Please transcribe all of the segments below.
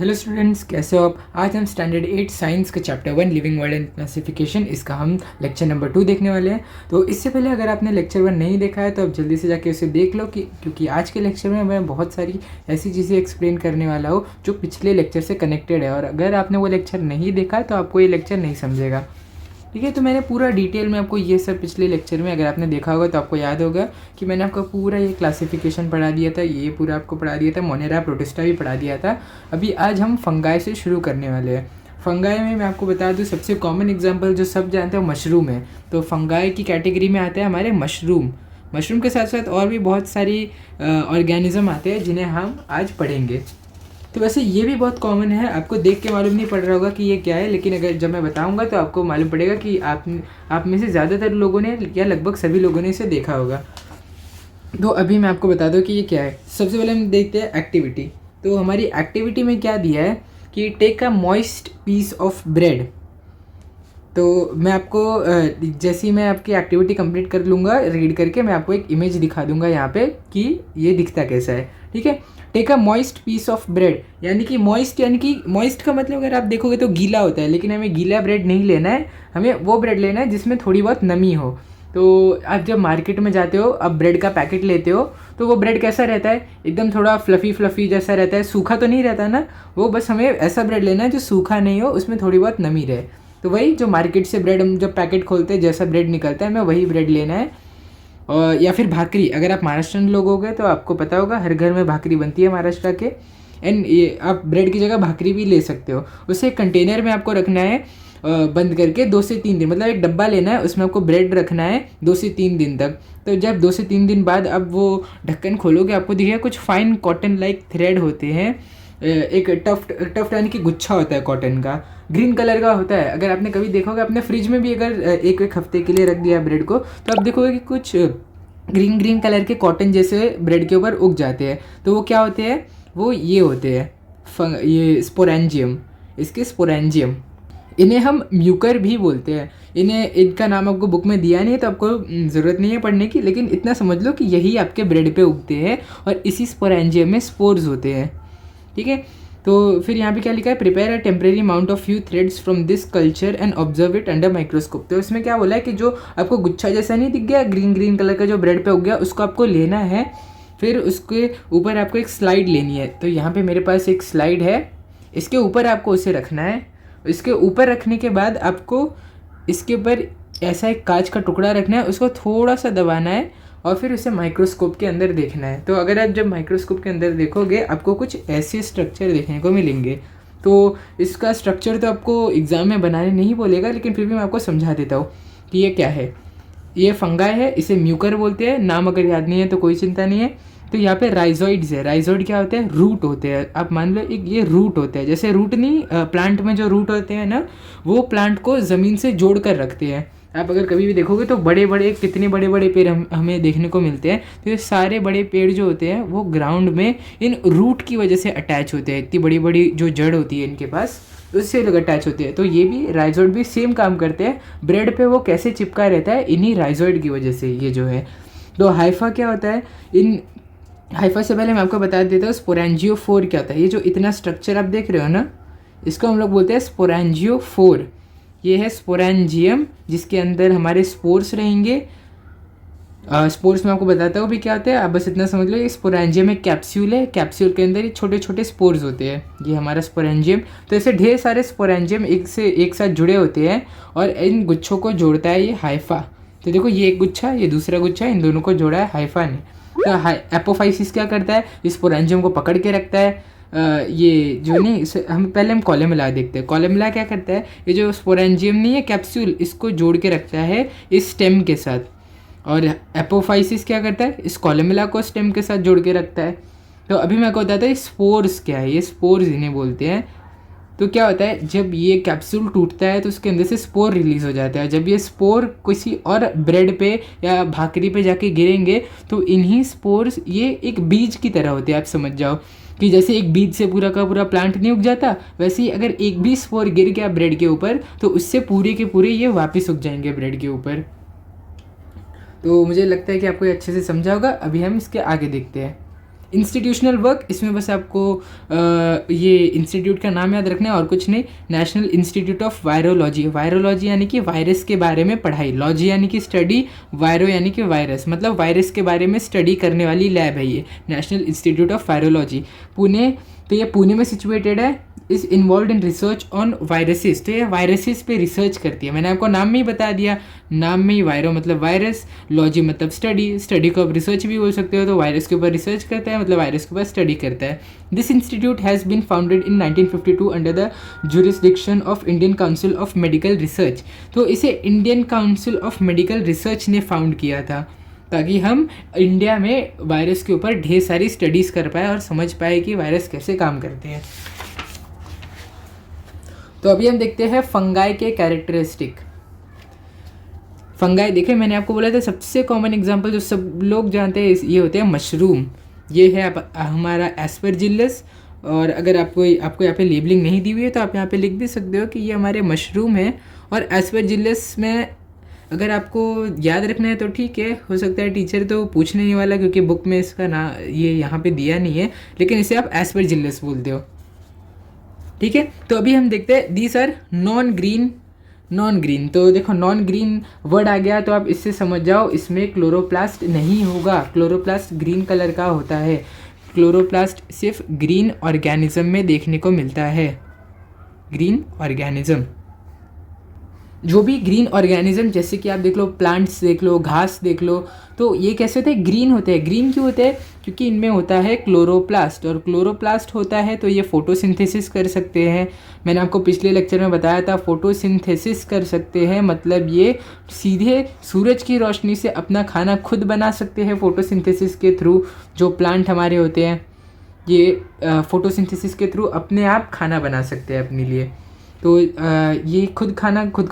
Hello students, कैसे हो आप। आज हम स्टैंडर्ड 8 साइंस का chapter 1 living world and classification इसका हम लेक्चर नंबर 2 देखने वाले हैं। तो इससे पहले अगर आपने लेक्चर 1 नहीं देखा है तो आप जल्दी से जाके उसे देख लो क्योंकि आज के लेक्चर में मैं बहुत सारी ऐसी चीज़ें एक्सप्लेन करने वाला हूँ जो पिछले लेक्चर से कनेक्टेड है, और अगर आपने वो लेक्चर नहीं देखा है तो आपको ये लेक्चर नहीं समझेगा। ठीक है, तो मैंने पूरा डिटेल में आपको ये सब पिछले लेक्चर में अगर आपने देखा होगा तो आपको याद होगा कि मैंने आपको पूरा ये क्लासिफिकेशन पढ़ा दिया था, ये पूरा आपको पढ़ा दिया था, मोनेरा प्रोटिस्टा भी पढ़ा दिया था। अभी आज हम फंगाई से शुरू करने वाले हैं। फंगाई में मैं आपको बता दूं, सबसे कॉमन एग्जांपल जो सब जानते हैं मशरूम है। तो फंगाई की कैटेगरी में आते हैं हमारे मशरूम के साथ साथ और भी बहुत सारी ऑर्गेनिज्म आते हैं जिन्हें हम आज पढ़ेंगे। तो वैसे ये भी बहुत कॉमन है, आपको देख के मालूम नहीं पड़ रहा होगा कि ये क्या है, लेकिन अगर जब मैं बताऊंगा तो आपको मालूम पड़ेगा कि आप में से ज़्यादातर लोगों ने या लगभग सभी लोगों ने इसे देखा होगा। तो अभी मैं आपको बता दूं कि ये क्या है। सबसे पहले हम देखते हैं एक्टिविटी। तो हमारी एक्टिविटी में क्या दिया है कि take a moist piece of bread. तो मैं आपको जैसे ही मैं आपकी एक्टिविटी कंप्लीट कर लूँगा रीड करके, मैं आपको एक इमेज दिखा दूंगा यहाँ पे कि ये दिखता कैसा है। ठीक है, take a moist piece of bread, यानी कि मॉइस्ट का मतलब अगर आप देखोगे तो गीला होता है, लेकिन हमें गीला ब्रेड नहीं लेना है, हमें वो ब्रेड लेना है जिसमें थोड़ी बहुत नमी हो। तो आप जब मार्केट में जाते हो, अब ब्रेड का पैकेट लेते हो, तो वो ब्रेड कैसा रहता है, एकदम थोड़ा फ्लफ़ी जैसा रहता है, सूखा तो नहीं रहता ना। वो बस हमें ऐसा ब्रेड लेना है जो सूखा नहीं हो, उसमें थोड़ी बहुत नमी रहे। तो वही जो मार्केट से ब्रेड हम जब पैकेट खोलते हैं जैसा ब्रेड निकलता है, हमें वही ब्रेड लेना है। और या फिर भाकरी, अगर आप महाराष्ट्रन लोग हो गए तो आपको पता होगा हर घर में भाकरी बनती है महाराष्ट्र के। एंड ये आप ब्रेड की जगह भाकरी भी ले सकते हो। उसे एक कंटेनर में आपको रखना है बंद करके 2 से 3 दिन, मतलब एक डब्बा लेना है, उसमें आपको ब्रेड रखना है 2 से 3 दिन तक। तो जब 2 से 3 दिन बाद अब वो ढक्कन खोलोगे, आपको दिखेगा कुछ फाइन कॉटन लाइक थ्रेड होते हैं। एक टफ्ट यानी कि गुच्छा होता है कॉटन का, ग्रीन कलर का होता है। अगर आपने कभी देखा होगा अपने फ्रिज में भी अगर एक हफ्ते के लिए रख दिया ब्रेड को, तो आप देखोगे कि कुछ ग्रीन कलर के कॉटन जैसे ब्रेड के ऊपर उग जाते हैं। तो वो क्या होते हैं, वो ये होते हैं ये स्पोरेंजियम, इसके स्पोरेंजियम। इन्हें हम म्यूकर भी बोलते हैं। इनका नाम आपको बुक में दिया नहीं है तो आपको ज़रूरत नहीं है पढ़ने की, लेकिन इतना समझ लो कि यही आपके ब्रेड पे उगते हैं और इसी स्पोरेंजियम में स्पोर्स होते हैं। ठीक है, तो फिर यहाँ पे क्या लिखा है, prepare a temporary amount of few threads from this culture and observe it under microscope. तो इसमें क्या बोला है कि जो आपको गुच्छा जैसा नहीं दिख गया ग्रीन कलर का जो ब्रेड पे उग गया, उसको आपको लेना है। फिर उसके ऊपर आपको एक स्लाइड लेनी है। तो यहाँ पे मेरे पास एक स्लाइड है, इसके ऊपर आपको उसे रखना है। इसके ऊपर रखने के बाद आपको इसके ऊपर ऐसा एक कांच का टुकड़ा रखना है, उसको थोड़ा सा दबाना है और फिर उसे माइक्रोस्कोप के अंदर देखना है। तो अगर आप जब माइक्रोस्कोप के अंदर देखोगे आपको कुछ ऐसे स्ट्रक्चर देखने को मिलेंगे। तो इसका स्ट्रक्चर तो आपको एग्ज़ाम में बनाने नहीं बोलेगा, लेकिन फिर भी मैं आपको समझा देता हूँ कि ये क्या है। ये फंगाई है, इसे म्यूकर बोलते हैं। नाम अगर याद नहीं है तो कोई चिंता नहीं है। तो यहाँ पे राइजोइड्स है। राइजोइड क्या होते हैं, रूट होते हैं। आप मान लो एक ये रूट होते हैं, जैसे रूट नहीं प्लांट में जो रूट होते हैं ना, वो प्लांट को ज़मीन से जोड़ कर रखते हैं। आप अगर कभी भी देखोगे तो कितने बड़े बड़े पेड़ हमें देखने को मिलते हैं। तो ये सारे बड़े पेड़ जो होते हैं वो ग्राउंड में इन रूट की वजह से अटैच होते हैं। इतनी बड़ी बड़ी जो जड़ होती है इनके पास, उससे लोग अटैच होते हैं। तो ये भी राइजोइड भी सेम काम करते हैं। ब्रेड पे वो कैसे चिपका रहता है, इन्हीं राइजोइड की वजह से ये जो है। तो हाइफा क्या होता है, हाइफा से पहले मैं आपको बता देता हूँ स्पोरेंजियोफोर क्या होता है। ये जो इतना स्ट्रक्चर आप देख रहे हो ना, इसको हम लोग बोलते हैं स्पोरेंजियोफोर। ये है स्पोरेंजियम, जिसके अंदर हमारे स्पोर्स रहेंगे। स्पोर्स में आपको बताता हूँ भी क्या होता है, आप बस इतना समझ लो। ये स्पोरेंजियम एक कैप्सूल है, कैप्सूल के अंदर ये छोटे छोटे स्पोर्स होते हैं, ये हमारा स्पोरेंजियम। तो ऐसे ढेर सारे स्पोरेंजियम एक साथ जुड़े होते हैं और इन गुच्छों को जोड़ता है ये हाइफा। तो देखो ये एक गुच्छा, ये दूसरा गुच्छा, इन दोनों को जोड़ा है हाइफा ने। तो एपोफाइसिस क्या करता है, इस स्पोरेंजियम को पकड़ के रखता है। ये जो नहीं, हम कॉलमला देखते हैं। कॉलमला क्या करता है, ये जो स्पोरेंजियम नहीं है कैप्सूल, इसको जोड़ के रखता है इस स्टेम के साथ। और एपोफाइसिस क्या करता है, इस कॉलमला को स्टेम के साथ जोड़ के रखता है। तो अभी मैं आपको बताता हूँ स्पोर्स क्या है। ये स्पोर्स इन्हें बोलते हैं। तो क्या होता है, जब ये कैप्सूल टूटता है तो उसके अंदर से स्पोर रिलीज़ हो जाता है। जब ये स्पोर किसी और ब्रेड पे या भाकरी पे जाके गिरेंगे तो इन्हीं स्पोर्स, ये एक बीज की तरह होते हैं। आप समझ जाओ कि जैसे एक बीज से पूरा का पूरा प्लांट नहीं उग जाता, वैसे ही अगर एक भी स्पोर गिर गया ब्रेड के ऊपर तो उससे पूरे के पूरे ये वापस उग जाएंगे ब्रेड के ऊपर। तो मुझे लगता है कि आपको ये अच्छे से समझा होगा। अभी हम इसके आगे देखते हैं। इंस्टीट्यूशनल वर्क, इसमें बस आपको ये इंस्टीट्यूट का नाम याद रखना है और कुछ नहीं, national institute of virology. Virology यानी कि वायरस के बारे में पढ़ाई, लॉजी यानी कि स्टडी, वायरो यानी कि वायरस, मतलब वायरस के बारे में स्टडी करने वाली लैब है ये, national institute of virology, Pune. तो ये पुणे में सिचुएटेड है। Is involve in research on viruses, तो ये वायरसेस पे रिसर्च करती है। मैंने आपको नाम में ही बता दिया, नाम में ही वायरो मतलब वायरस, लॉजी मतलब स्टडी, स्टडी को आप रिसर्च भी बोल सकते हो, तो वायरस के ऊपर रिसर्च करता है मतलब वायरस के ऊपर स्टडी करता है। This institute has been founded in 1952 under the jurisdiction of Indian Council of Medical Research. तो इसे Indian Council of Medical Research ने फाउंड किया था ताकि हम इंडिया में वायरस के ऊपर ढेर सारी स्टडीज़ कर पाए और समझ पाए कि वायरस कैसे काम करते हैं। तो अभी हम देखते हैं फंगाई के कैरेक्टरिस्टिक। फंगाई देखें, मैंने आपको बोला था सबसे कॉमन एग्जांपल जो सब लोग जानते हैं ये होते हैं मशरूम। ये है हमारा एस्परजिलस, और अगर आपको यहाँ पे लेबलिंग नहीं दी हुई है तो आप यहाँ पे लिख भी सकते हो कि ये हमारे मशरूम है। और एस्परजिलस में अगर आपको याद रखना है तो ठीक है, हो सकता है टीचर तो पूछने नहीं वाला क्योंकि बुक में इसका ना ये यहाँ पे दिया नहीं है, लेकिन इसे आप एस्परजिलस बोलते हो, ठीक है। तो अभी हम देखते हैं दीज आर नॉन ग्रीन। तो देखो नॉन ग्रीन वर्ड आ गया तो आप इससे समझ जाओ इसमें क्लोरोप्लास्ट नहीं होगा। क्लोरोप्लास्ट ग्रीन कलर का होता है। क्लोरोप्लास्ट सिर्फ ग्रीन ऑर्गेनिज्म में देखने को मिलता है। ग्रीन ऑर्गेनिज्म, जो भी ग्रीन ऑर्गेनिज्म, जैसे कि आप देख लो प्लांट्स देख लो, घास देख लो, तो ये कैसे होते हैं, ग्रीन होते हैं। ग्रीन क्यों होते हैं, क्योंकि इनमें होता है क्लोरोप्लास्ट, और क्लोरोप्लास्ट होता है तो ये फोटोसिंथेसिस कर सकते हैं। मैंने आपको पिछले लेक्चर में बताया था फोटोसिंथेसिस कर सकते हैं मतलब ये सीधे सूरज की रोशनी से अपना खाना खुद बना सकते हैं फोटोसिंथेसिस के थ्रू। जो प्लांट हमारे होते हैं ये फोटोसिंथेसिस के थ्रू अपने आप खाना बना सकते हैं अपने लिए। तो ये खुद का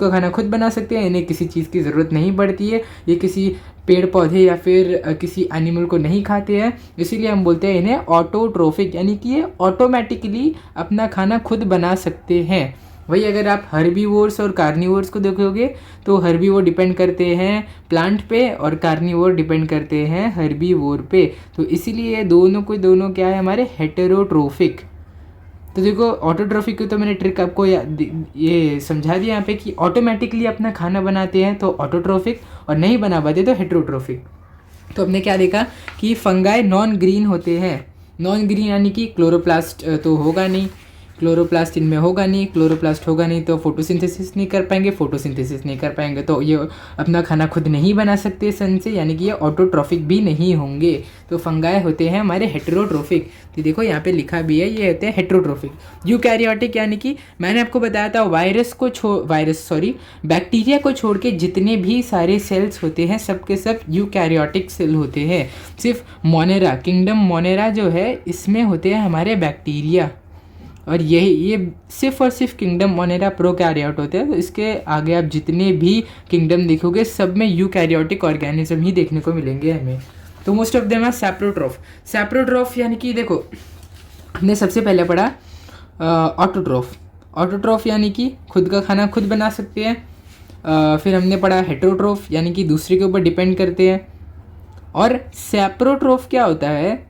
खाना खुद बना सकते हैं, इन्हें किसी चीज़ की ज़रूरत नहीं पड़ती है। ये किसी पेड़ पौधे या फिर किसी एनिमल को नहीं खाते हैं, इसीलिए हम बोलते हैं इन्हें ऑटोट्रोफिक, यानी कि ये ऑटोमेटिकली अपना खाना खुद बना सकते हैं। वही अगर आप हर्बीवोर्स और कार्निवोर्स को देखोगे तो हर्बीवोर डिपेंड करते हैं प्लांट पे और कार्निवोर डिपेंड करते हैं हर्बीवोर पे। तो इसीलिए दोनों क्या है हमारे हेटेरोट्रोफिक। तो देखो ऑटोट्रोफिक की तो मैंने ट्रिक आपको ये समझा दिया यहाँ पे कि ऑटोमेटिकली अपना खाना बनाते हैं तो ऑटोट्रोफिक, और नहीं बना पाते तो हेटेरोट्रोफिक। तो हमने क्या देखा कि फंगाई नॉन ग्रीन होते हैं। नॉन ग्रीन यानी कि क्लोरोप्लास्ट तो होगा नहीं, क्लोरोप्लास्ट इनमें होगा नहीं, क्लोरोप्लास्ट होगा नहीं तो फोटोसिंथेसिस नहीं कर पाएंगे, फोटोसिंथेसिस नहीं कर पाएंगे तो ये अपना खाना खुद नहीं बना सकते सन से, यानी कि ये ऑटोट्रोफिक भी नहीं होंगे। तो फंगाई होते हैं हमारे हेटेरोट्रोफिक। तो देखो यहाँ पे लिखा भी है ये होते हैं हेटेरोट्रोफिक। यूकैरियोटिक यानी कि मैंने आपको बताया था बैक्टीरिया को छोड़ के जितने भी सारे सेल्स होते हैं सब के सब यूकैरियोटिक सेल होते हैं। सिर्फ मोनेरा, किंगडम मोनेरा जो है इसमें होते हैं हमारे बैक्टीरिया, और ये सिर्फ और सिर्फ किंगडम मोनेरा प्रोकैरियोट होते हैं। तो इसके आगे आप जितने भी किंगडम देखोगे सब में यूकैरियोटिक ऑर्गेनिज्म ही देखने को मिलेंगे हमें। तो most of them are saprotroph. Saprotroph यानी कि देखो हमने सबसे पहले पढ़ा ऑटोट्रोफ। ऑटोट्रोफ यानी कि खुद का खाना खुद बना सकते हैं। फिर हमने पढ़ा हेटेरोट्रोफ यानी कि दूसरे के ऊपर डिपेंड करते हैं। और सैप्रोट्रोफ क्या होता है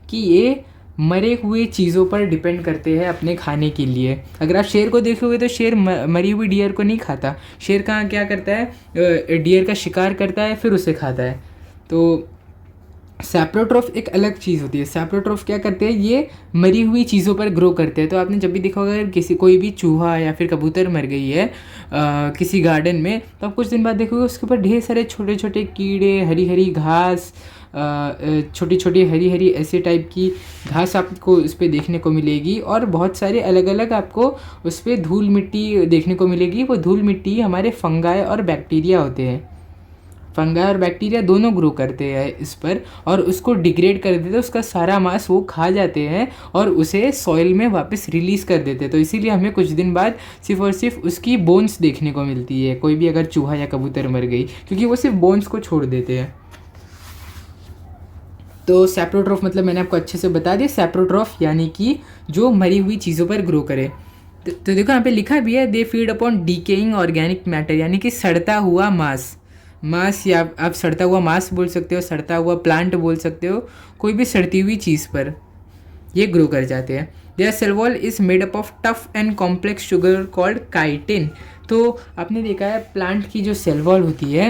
कि ये मरे हुए चीज़ों पर डिपेंड करते हैं अपने खाने के लिए। अगर आप शेर को देखोगे तो शेर मरी हुई डियर को नहीं खाता। शेर कहाँ क्या करता है, डियर का शिकार करता है फिर उसे खाता है। तो सैप्रोट्रोफ एक अलग चीज़ होती है। सैप्रोट्रोफ क्या करते हैं, ये मरी हुई चीज़ों पर ग्रो करते हैं। तो आपने जब भी देखा होगा अगर कोई भी चूहा या फिर कबूतर मर गई है किसी गार्डन में, तो आप कुछ दिन बाद देखोगे उसके ऊपर ढेर सारे छोटे छोटे कीड़े, हरी हरी घास, छोटी छोटी हरी हरी ऐसे टाइप की घास आपको उस पर देखने को मिलेगी, और बहुत सारे अलग अलग आपको उस पर धूल मिट्टी देखने को मिलेगी। वो धूल मिट्टी हमारे फंगाई और बैक्टीरिया होते हैं। फंगाई और बैक्टीरिया दोनों ग्रो करते हैं इस पर और उसको डिग्रेड कर देते हैं, उसका सारा मांस वो खा जाते हैं और उसे सॉइल में वापस रिलीज़ कर देते हैं। तो इसीलिए हमें कुछ दिन बाद सिर्फ और सिर्फ उसकी बोन्स देखने को मिलती है, कोई भी अगर चूहा या कबूतर मर गई, क्योंकि वो सिर्फ बोन्स को छोड़ देते हैं। तो सैप्रोट्रोफ मतलब मैंने आपको अच्छे से बता दिया। सैप्रोट्रोफ यानी कि जो मरी हुई चीज़ों पर ग्रो करे। तो देखो यहाँ पे लिखा भी है, they feed upon decaying organic matter, यानी कि सड़ता हुआ मांस। मांस, या आप सड़ता हुआ मांस बोल सकते हो, सड़ता हुआ प्लांट बोल सकते हो, कोई भी सड़ती हुई चीज़ पर ये ग्रो कर जाते हैं। Their cell wall is made up of tough and complex sugar called chitin. तो आपने देखा है प्लांट की जो सेल वॉल होती है,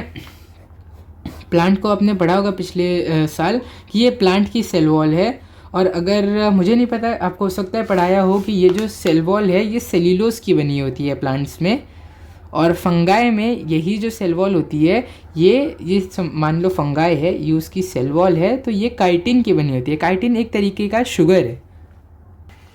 प्लांट को आपने पढ़ा होगा पिछले साल कि ये प्लांट की सेल वॉल है। और अगर मुझे नहीं पता, आपको हो सकता है पढ़ाया हो कि ये जो सेल वॉल है ये सेल्यूलोज की बनी होती है प्लांट्स में, और फंगाई में यही जो सेल वॉल होती है ये मान लो फंगाई है, ये उसकी सेल वॉल है, तो ये काइटिन की बनी होती है। काइटिन एक तरीके का शुगर है।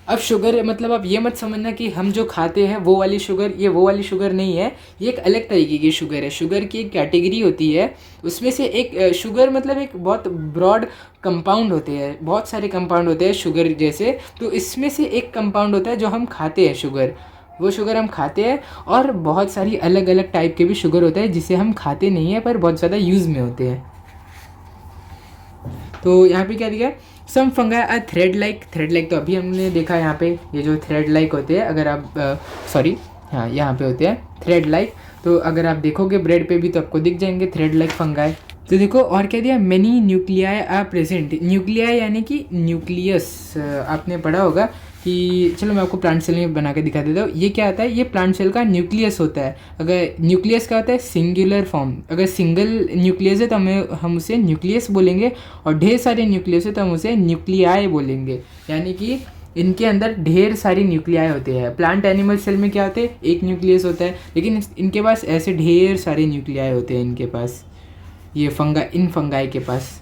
अब शुगर मतलब आप ये मत समझना कि हम जो खाते हैं वो वाली शुगर, ये वो वाली शुगर नहीं है, ये एक अलग तरीके की शुगर है। शुगर की एक कैटेगरी होती है, उसमें से एक शुगर मतलब एक बहुत ब्रॉड कंपाउंड होते हैं, बहुत सारे कंपाउंड होते हैं शुगर जैसे, तो इसमें से एक कंपाउंड होता है जो हम खाते हैं शुगर, वो शुगर हम खाते हैं। और बहुत सारी अलग अलग टाइप के भी शुगर होते हैं जिसे हम खाते नहीं हैं पर बहुत ज़्यादा यूज़ में होते हैं। तो यहाँ पे क्या दिया, सम फंगाई आर थ्रेड लाइक तो अभी हमने देखा यहाँ पे, ये जो थ्रेड लाइक होते हैं, अगर आप सॉरी हाँ यहाँ पे होते हैं थ्रेड लाइक, तो अगर आप देखोगे ब्रेड पे भी तो आपको दिख जाएंगे थ्रेड लाइक फंगाई। तो देखो और क्या दिया, many nuclei are present. Nuclei यानी कि न्यूक्लियस, आपने पढ़ा होगा कि, चलो मैं आपको प्लांट सेल में बना के दिखा देता हूँ। ये क्या आता है, ये प्लांट सेल का न्यूक्लियस होता है। अगर न्यूक्लियस क्या होता है, सिंगुलर फॉर्म। अगर सिंगल न्यूक्लियस है तो हम उसे न्यूक्लियस बोलेंगे, और ढेर सारे न्यूक्लियस है तो हम उसे न्यूक्लियाई बोलेंगे। यानी कि इनके अंदर ढेर सारी न्यूक्लियाई होते हैं। प्लांट एनिमल सेल में क्या होते हैं, एक न्यूक्लियस होता है, लेकिन इनके पास ऐसे ढेर सारे न्यूक्लियाई होते हैं इनके पास, ये इन फंगाई के पास।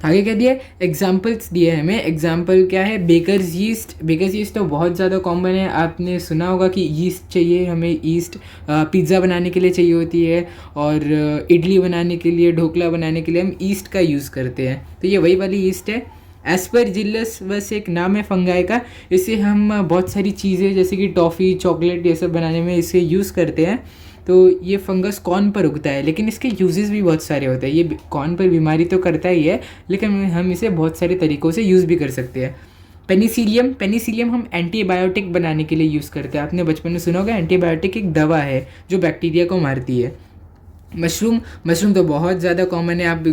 आगे क्या दिया, एग्जाम्पल्स दिए हमें। एग्जाम्पल क्या है, बेकर्स यीस्ट। बेकर्स यीस्ट तो बहुत ज़्यादा कॉमन है, आपने सुना होगा कि यीस्ट चाहिए हमें, यीस्ट पिज़्ज़ा बनाने के लिए चाहिए होती है, और इडली बनाने के लिए, ढोकला बनाने के लिए हम यीस्ट का यूज़ करते हैं। तो ये वही वाली यीस्ट है। एस्परजिलस बस एक नाम है फंगाई का, इसे हम बहुत सारी चीज़ें जैसे कि टॉफ़ी, चॉकलेट ये सब बनाने में इसे यूज़ करते हैं। तो ये फंगस कॉर्न पर उगता है, लेकिन इसके यूजेस भी बहुत सारे होते हैं। ये कॉर्न पर बीमारी तो करता ही है, लेकिन हम इसे बहुत सारे तरीक़ों से यूज़ भी कर सकते हैं। पेनिसिलियम हम एंटीबायोटिक बनाने के लिए यूज़ करते हैं। आपने बचपन में सुना होगा, एंटीबायोटिक एक दवा है जो बैक्टीरिया को मारती है। मशरूम तो बहुत ज़्यादा कॉमन है, आप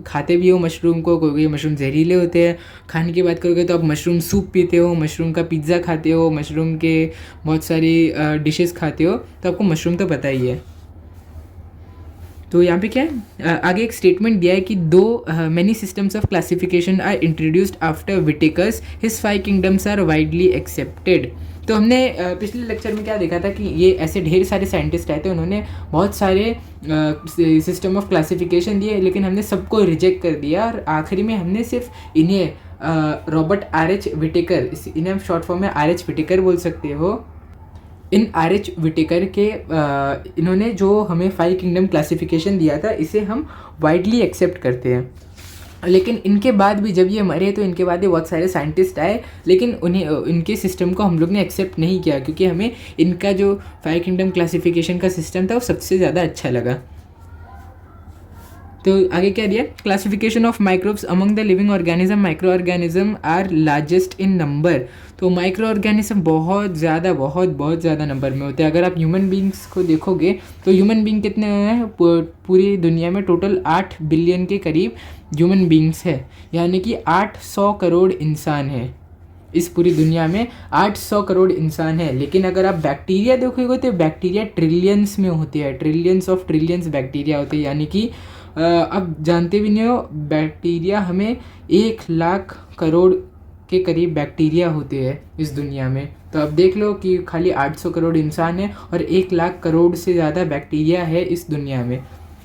खाते भी हो मशरूम को, क्योंकि मशरूम जहरीले होते हैं। खाने की बात करोगे तो आप मशरूम सूप पीते हो, मशरूम का पिज़्ज़ा खाते हो, मशरूम के बहुत सारी डिशेस खाते हो, तो आपको मशरूम तो पता ही है। तो यहाँ पे क्या है, आगे एक स्टेटमेंट दिया है कि many systems of classification are introduced after Whittaker's, his 5 kingdoms are widely accepted. तो हमने पिछले लेक्चर में क्या देखा था कि ये ऐसे ढेर सारे साइंटिस्ट आए थे, उन्होंने बहुत सारे सिस्टम ऑफ क्लासिफिकेशन दिए, लेकिन हमने सबको रिजेक्ट कर दिया, और आखिरी में हमने सिर्फ इन्हें रॉबर्ट RH विटेकर, इन्हें हम शॉर्ट फॉर्म में RH विटेकर बोल सकते हो, इन RH विटेकर के इन्होंने जो हमें 5 किंगडम क्लासिफिकेशन दिया था, इसे हम वाइडली एक्सेप्ट करते हैं। लेकिन इनके बाद भी जब ये मरे तो इनके बाद भी बहुत सारे साइंटिस्ट आए, लेकिन इनके सिस्टम को हम लोग ने एक्सेप्ट नहीं किया, क्योंकि हमें इनका जो 5 किंगडम क्लासिफिकेशन का सिस्टम था वो सबसे ज़्यादा अच्छा लगा। तो आगे क्या दिया, classification of microbes among the living organism. Microorganism are largest in number. तो माइक्रो ऑर्गेनिज्म बहुत ज़्यादा नंबर में होते हैं। अगर आप ह्यूमन बींग्स को देखोगे तो ह्यूमन बींग कितने हैं, पूरी दुनिया में टोटल 8 बिलियन के करीब ह्यूमन बींग्स है, यानी कि 800 करोड़ इंसान है। इस पूरी दुनिया में 800 करोड़ इंसान है। लेकिन अगर आप बैक्टीरिया देखोगे तो बैक्टीरिया ट्रिलियंस में होती है, ट्रिलियंस ऑफ ट्रिलियंस बैक्टीरिया होते हैं। यानी कि अब जानते भी नहीं हो, बैक्टीरिया हमें 1 लाख करोड़ के करीब बैक्टीरिया होते हैं इस दुनिया में। तो अब देख लो कि खाली 800 करोड़ इंसान है और 1 लाख करोड़ से ज़्यादा बैक्टीरिया है इस दुनिया में।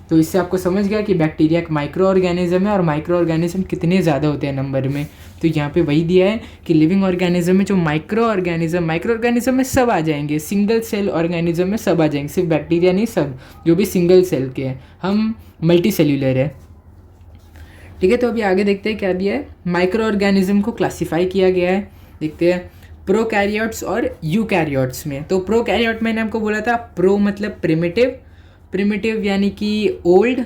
तो इससे आपको समझ गया कि बैक्टीरिया एक माइक्रो ऑर्गेनिज्म है, और माइक्रो ऑर्गेनिज्म कितने ज़्यादा होते हैं नंबर में। तो यहाँ पे वही दिया है कि लिविंग ऑर्गेनिज्म में जो माइक्रो ऑर्गेनिज्म में सब आ जाएंगे, सिंगल सेल ऑर्गेनिज्म में सब आ जाएंगे, सिर्फ बैक्टीरिया नहीं, सब जो भी सिंगल सेल के हैं, हम मल्टी सेल्यूलर है। ठीक है, तो अभी आगे देखते हैं क्या दिया है। माइक्रो ऑर्गेनिज्म को क्लासीफाई किया गया है, देखते हैं प्रोकैरियोट्स और यूकैरियोट्स में। तो प्रोकैरियोट मैंने आपको बोला था, प्रो मतलब प्रिमिटिव यानी कि ओल्ड,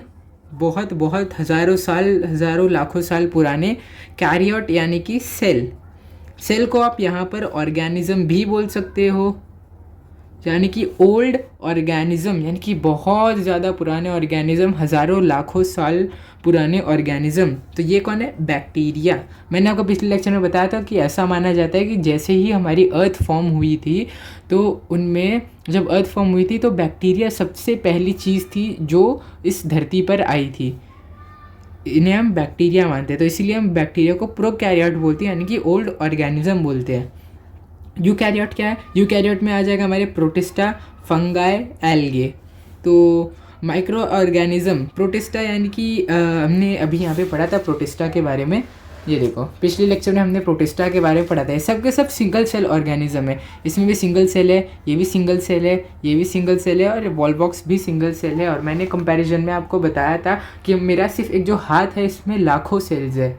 बहुत हज़ारों लाखों साल पुराने। कैरियोट यानी कि सेल को आप यहाँ पर ऑर्गेनिज्म भी बोल सकते हो, यानी कि ओल्ड ऑर्गेनिज्म, यानी कि बहुत ज़्यादा पुराने ऑर्गेनिज्म, हज़ारों लाखों साल पुराने ऑर्गेनिज्म। तो ये कौन है? बैक्टीरिया। मैंने आपको पिछले लेक्चर में बताया था कि ऐसा माना जाता है कि जैसे ही हमारी अर्थ फॉर्म हुई थी, तो उनमें जब अर्थ फॉर्म हुई थी तो बैक्टीरिया सबसे पहली चीज़ थी जो इस धरती पर आई थी। इन्हें हम बैक्टीरिया मानते हैं, तो इसीलिए हम बैक्टीरिया को प्रोकैरियोट बोलते हैं, यानी कि ओल्ड ऑर्गेनिज्म बोलते हैं। यूकैरियोट क्या है? यूकैरियोट में आ जाएगा हमारे प्रोटिस्टा, फंगाई, एल्गे। तो माइक्रो ऑर्गेनिज्म, प्रोटिस्टा यानी कि हमने अभी यहाँ पे पढ़ा था प्रोटिस्टा के बारे में। ये देखो पिछले लेक्चर में हमने प्रोटिस्टा के बारे में पढ़ा था। सब के सब सिंगल सेल ऑर्गेनिज्म है। इसमें भी सिंगल सेल है, ये भी सिंगल सेल है, ये भी सिंगल सेल है, और वॉलबॉक्स भी सिंगल सेल है। और मैंने कंपैरिजन में आपको बताया था कि मेरा सिर्फ एक जो हाथ है इसमें लाखों सेल्स है,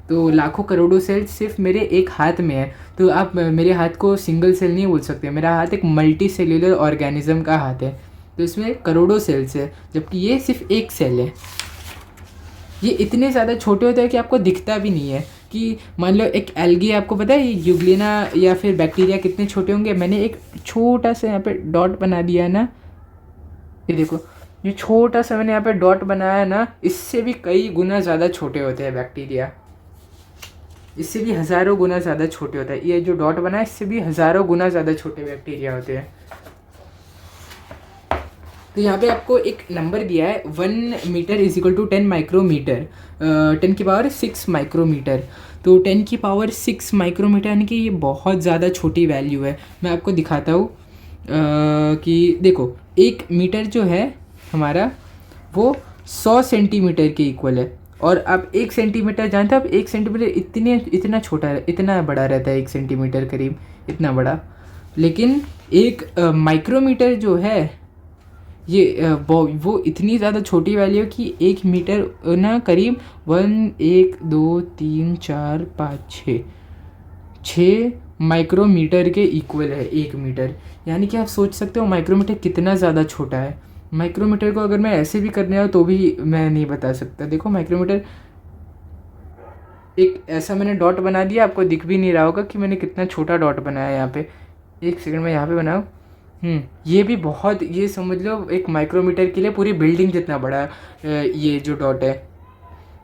तो लाखों करोड़ों सेल्स सिर्फ मेरे एक हाथ में है। तो आप मेरे हाथ को सिंगल सेल नहीं बोल सकते, मेरा हाथ एक मल्टी सेल्यूलर ऑर्गेनिज्म का हाथ है, तो इसमें करोड़ों सेल्स है, जबकि ये सिर्फ एक सेल है। ये इतने ज़्यादा छोटे होते हैं कि आपको दिखता भी नहीं है। कि मान लो एक एल्गी, आपको पता है यूग्लिना या फिर बैक्टीरिया कितने छोटे होंगे? मैंने एक छोटा सा यहाँ पे डॉट बना दिया है ना, ये देखो, ये छोटा सा मैंने यहाँ पे डॉट बनाया है ना, इससे भी कई गुना ज़्यादा छोटे होते हैं बैक्टीरिया, इससे भी हज़ारों गुना ज़्यादा छोटे होता है। ये जो डॉट बना है इससे भी हज़ारों गुना ज़्यादा छोटे बैक्टीरिया होते हैं। तो यहाँ पे आपको एक नंबर दिया है 1 metre is equal to 10 micrometre, 10 की पावर 6 माइक्रोमीटर। तो 10 की पावर 6 माइक्रोमीटर यानी कि ये बहुत ज़्यादा छोटी वैल्यू है। मैं आपको दिखाता हूँ कि देखो 1 मीटर जो है हमारा वो 100 सेंटीमीटर के इक्वल है। और आप 1 सेंटीमीटर जानते हो, आप 1 सेंटीमीटर इतना छोटा, इतना बड़ा रहता है 1 सेंटीमीटर करीब, इतना बड़ा। लेकिन एक माइक्रोमीटर जो है ये वो इतनी ज़्यादा छोटी वैल्यू है कि 1 मीटर ना करीब 1 2 3 4 5 6 माइक्रोमीटर के इक्वल है 1 मीटर। यानी कि आप सोच सकते हो माइक्रोमीटर कितना ज़्यादा छोटा है। माइक्रोमीटर को अगर मैं ऐसे भी करने आऊँ तो भी मैं नहीं बता सकता। देखो माइक्रोमीटर, एक ऐसा मैंने डॉट बना दिया, आपको दिख भी नहीं रहा होगा कि मैंने कितना छोटा डॉट बनाया है यहाँ पे। 1 सेकंड में यहाँ पे बनाऊँ, ये भी बहुत, ये समझ लो एक माइक्रोमीटर के लिए पूरी बिल्डिंग जितना बड़ा ये जो डॉट है।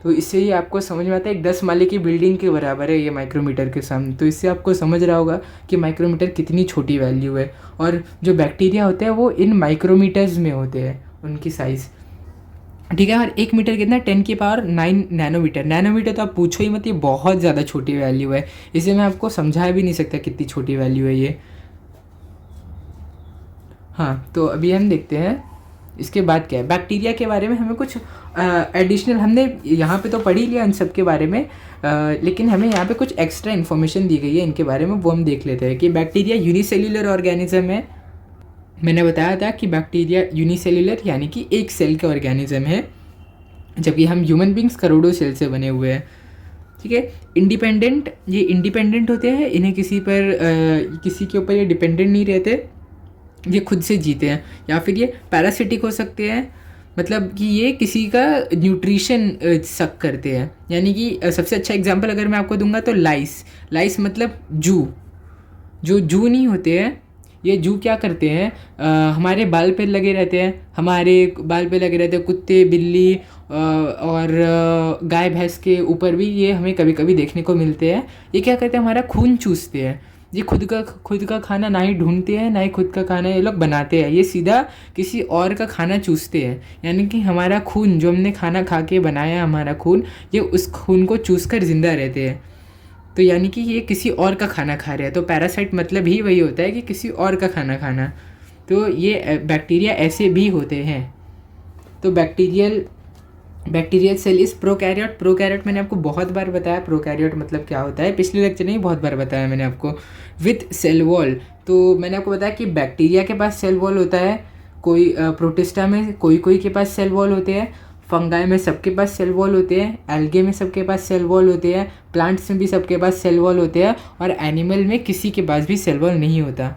तो इससे ही आपको समझ में आता है एक 10 माले की बिल्डिंग के बराबर है ये माइक्रोमीटर के सामने। तो इससे आपको समझ रहा होगा कि माइक्रोमीटर कितनी छोटी वैल्यू है। और जो बैक्टीरिया होते हैं वो इन माइक्रोमीटर्स में होते हैं उनकी साइज़, ठीक है। और 1 मीटर कितना? 10 की पावर 9 नैनोमीटर। नैनोमीटर तो आप पूछो ही मत, ये बहुत ज़्यादा छोटी वैल्यू है। इसे मैं आपको समझा भी नहीं सकता कितनी छोटी वैल्यू है ये। हाँ, तो अभी हम देखते हैं इसके बाद क्या है। बैक्टीरिया के बारे में हमें कुछ एडिशनल, हमने यहाँ पे तो पढ़ ही लिया इन सब के बारे में, लेकिन हमें यहाँ पे कुछ एक्स्ट्रा इन्फॉर्मेशन दी गई है इनके बारे में, वो हम देख लेते हैं। कि बैक्टीरिया यूनिसेल्युलर ऑर्गेनिज्म है। मैंने बताया था कि बैक्टीरिया यूनिसेल्युलर यानी कि एक सेल के ऑर्गेनिज्म है, जबकि हम ह्यूमन बींग्स करोड़ों सेल से बने हुए हैं, ठीक है। इंडिपेंडेंट, ये इंडिपेंडेंट होते हैं, इन्हें किसी के ऊपर ये डिपेंडेंट नहीं रहते, ये खुद से जीते हैं। या फिर ये पैरासिटिक हो सकते हैं, मतलब कि ये किसी का न्यूट्रिशन सक करते हैं। यानी कि सबसे अच्छा एग्जांपल अगर मैं आपको दूंगा तो लाइस मतलब जू, जो जू नहीं होते हैं, ये जू क्या करते हैं, हमारे बाल पे लगे रहते हैं, कुत्ते, बिल्ली और गाय भैंस के ऊपर भी ये हमें कभी कभी देखने को मिलते हैं। ये क्या करते हैं, हमारा खून चूसते हैं। ये खुद का खाना ना ही ढूंढते हैं, ना ही खुद का खाना ये लोग बनाते हैं, ये सीधा किसी और का खाना चूसते हैं। यानी कि हमारा खून, जो हमने खाना खा के बनाया हमारा खून, ये उस खून को चूस कर जिंदा रहते हैं। तो यानी कि ये किसी और का खाना खा रहे हैं। तो पैरासाइट मतलब ही वही होता है कि किसी और का खाना खाना। तो ये बैक्टीरिया ऐसे भी होते हैं। तो bacterial cell is prokaryote. Prokaryote मैंने आपको बहुत बार बताया प्रोकैरियोट मतलब क्या होता है, पिछले लेक्चर में ही बहुत बार बताया मैंने आपको। विथ सेल वॉल, तो मैंने आपको बताया कि बैक्टीरिया के पास सेल वॉल होता है, कोई प्रोटिस्टा में कोई के पास सेल वॉल होते हैं, फंगाई में सबके पास सेल वॉल होते हैं, एल्गे में सबके पास सेल वॉल होते हैं, प्लांट्स में भी सबके पास सेल वॉल होते हैं, और एनिमल में किसी के पास भी सेल वॉल नहीं होता,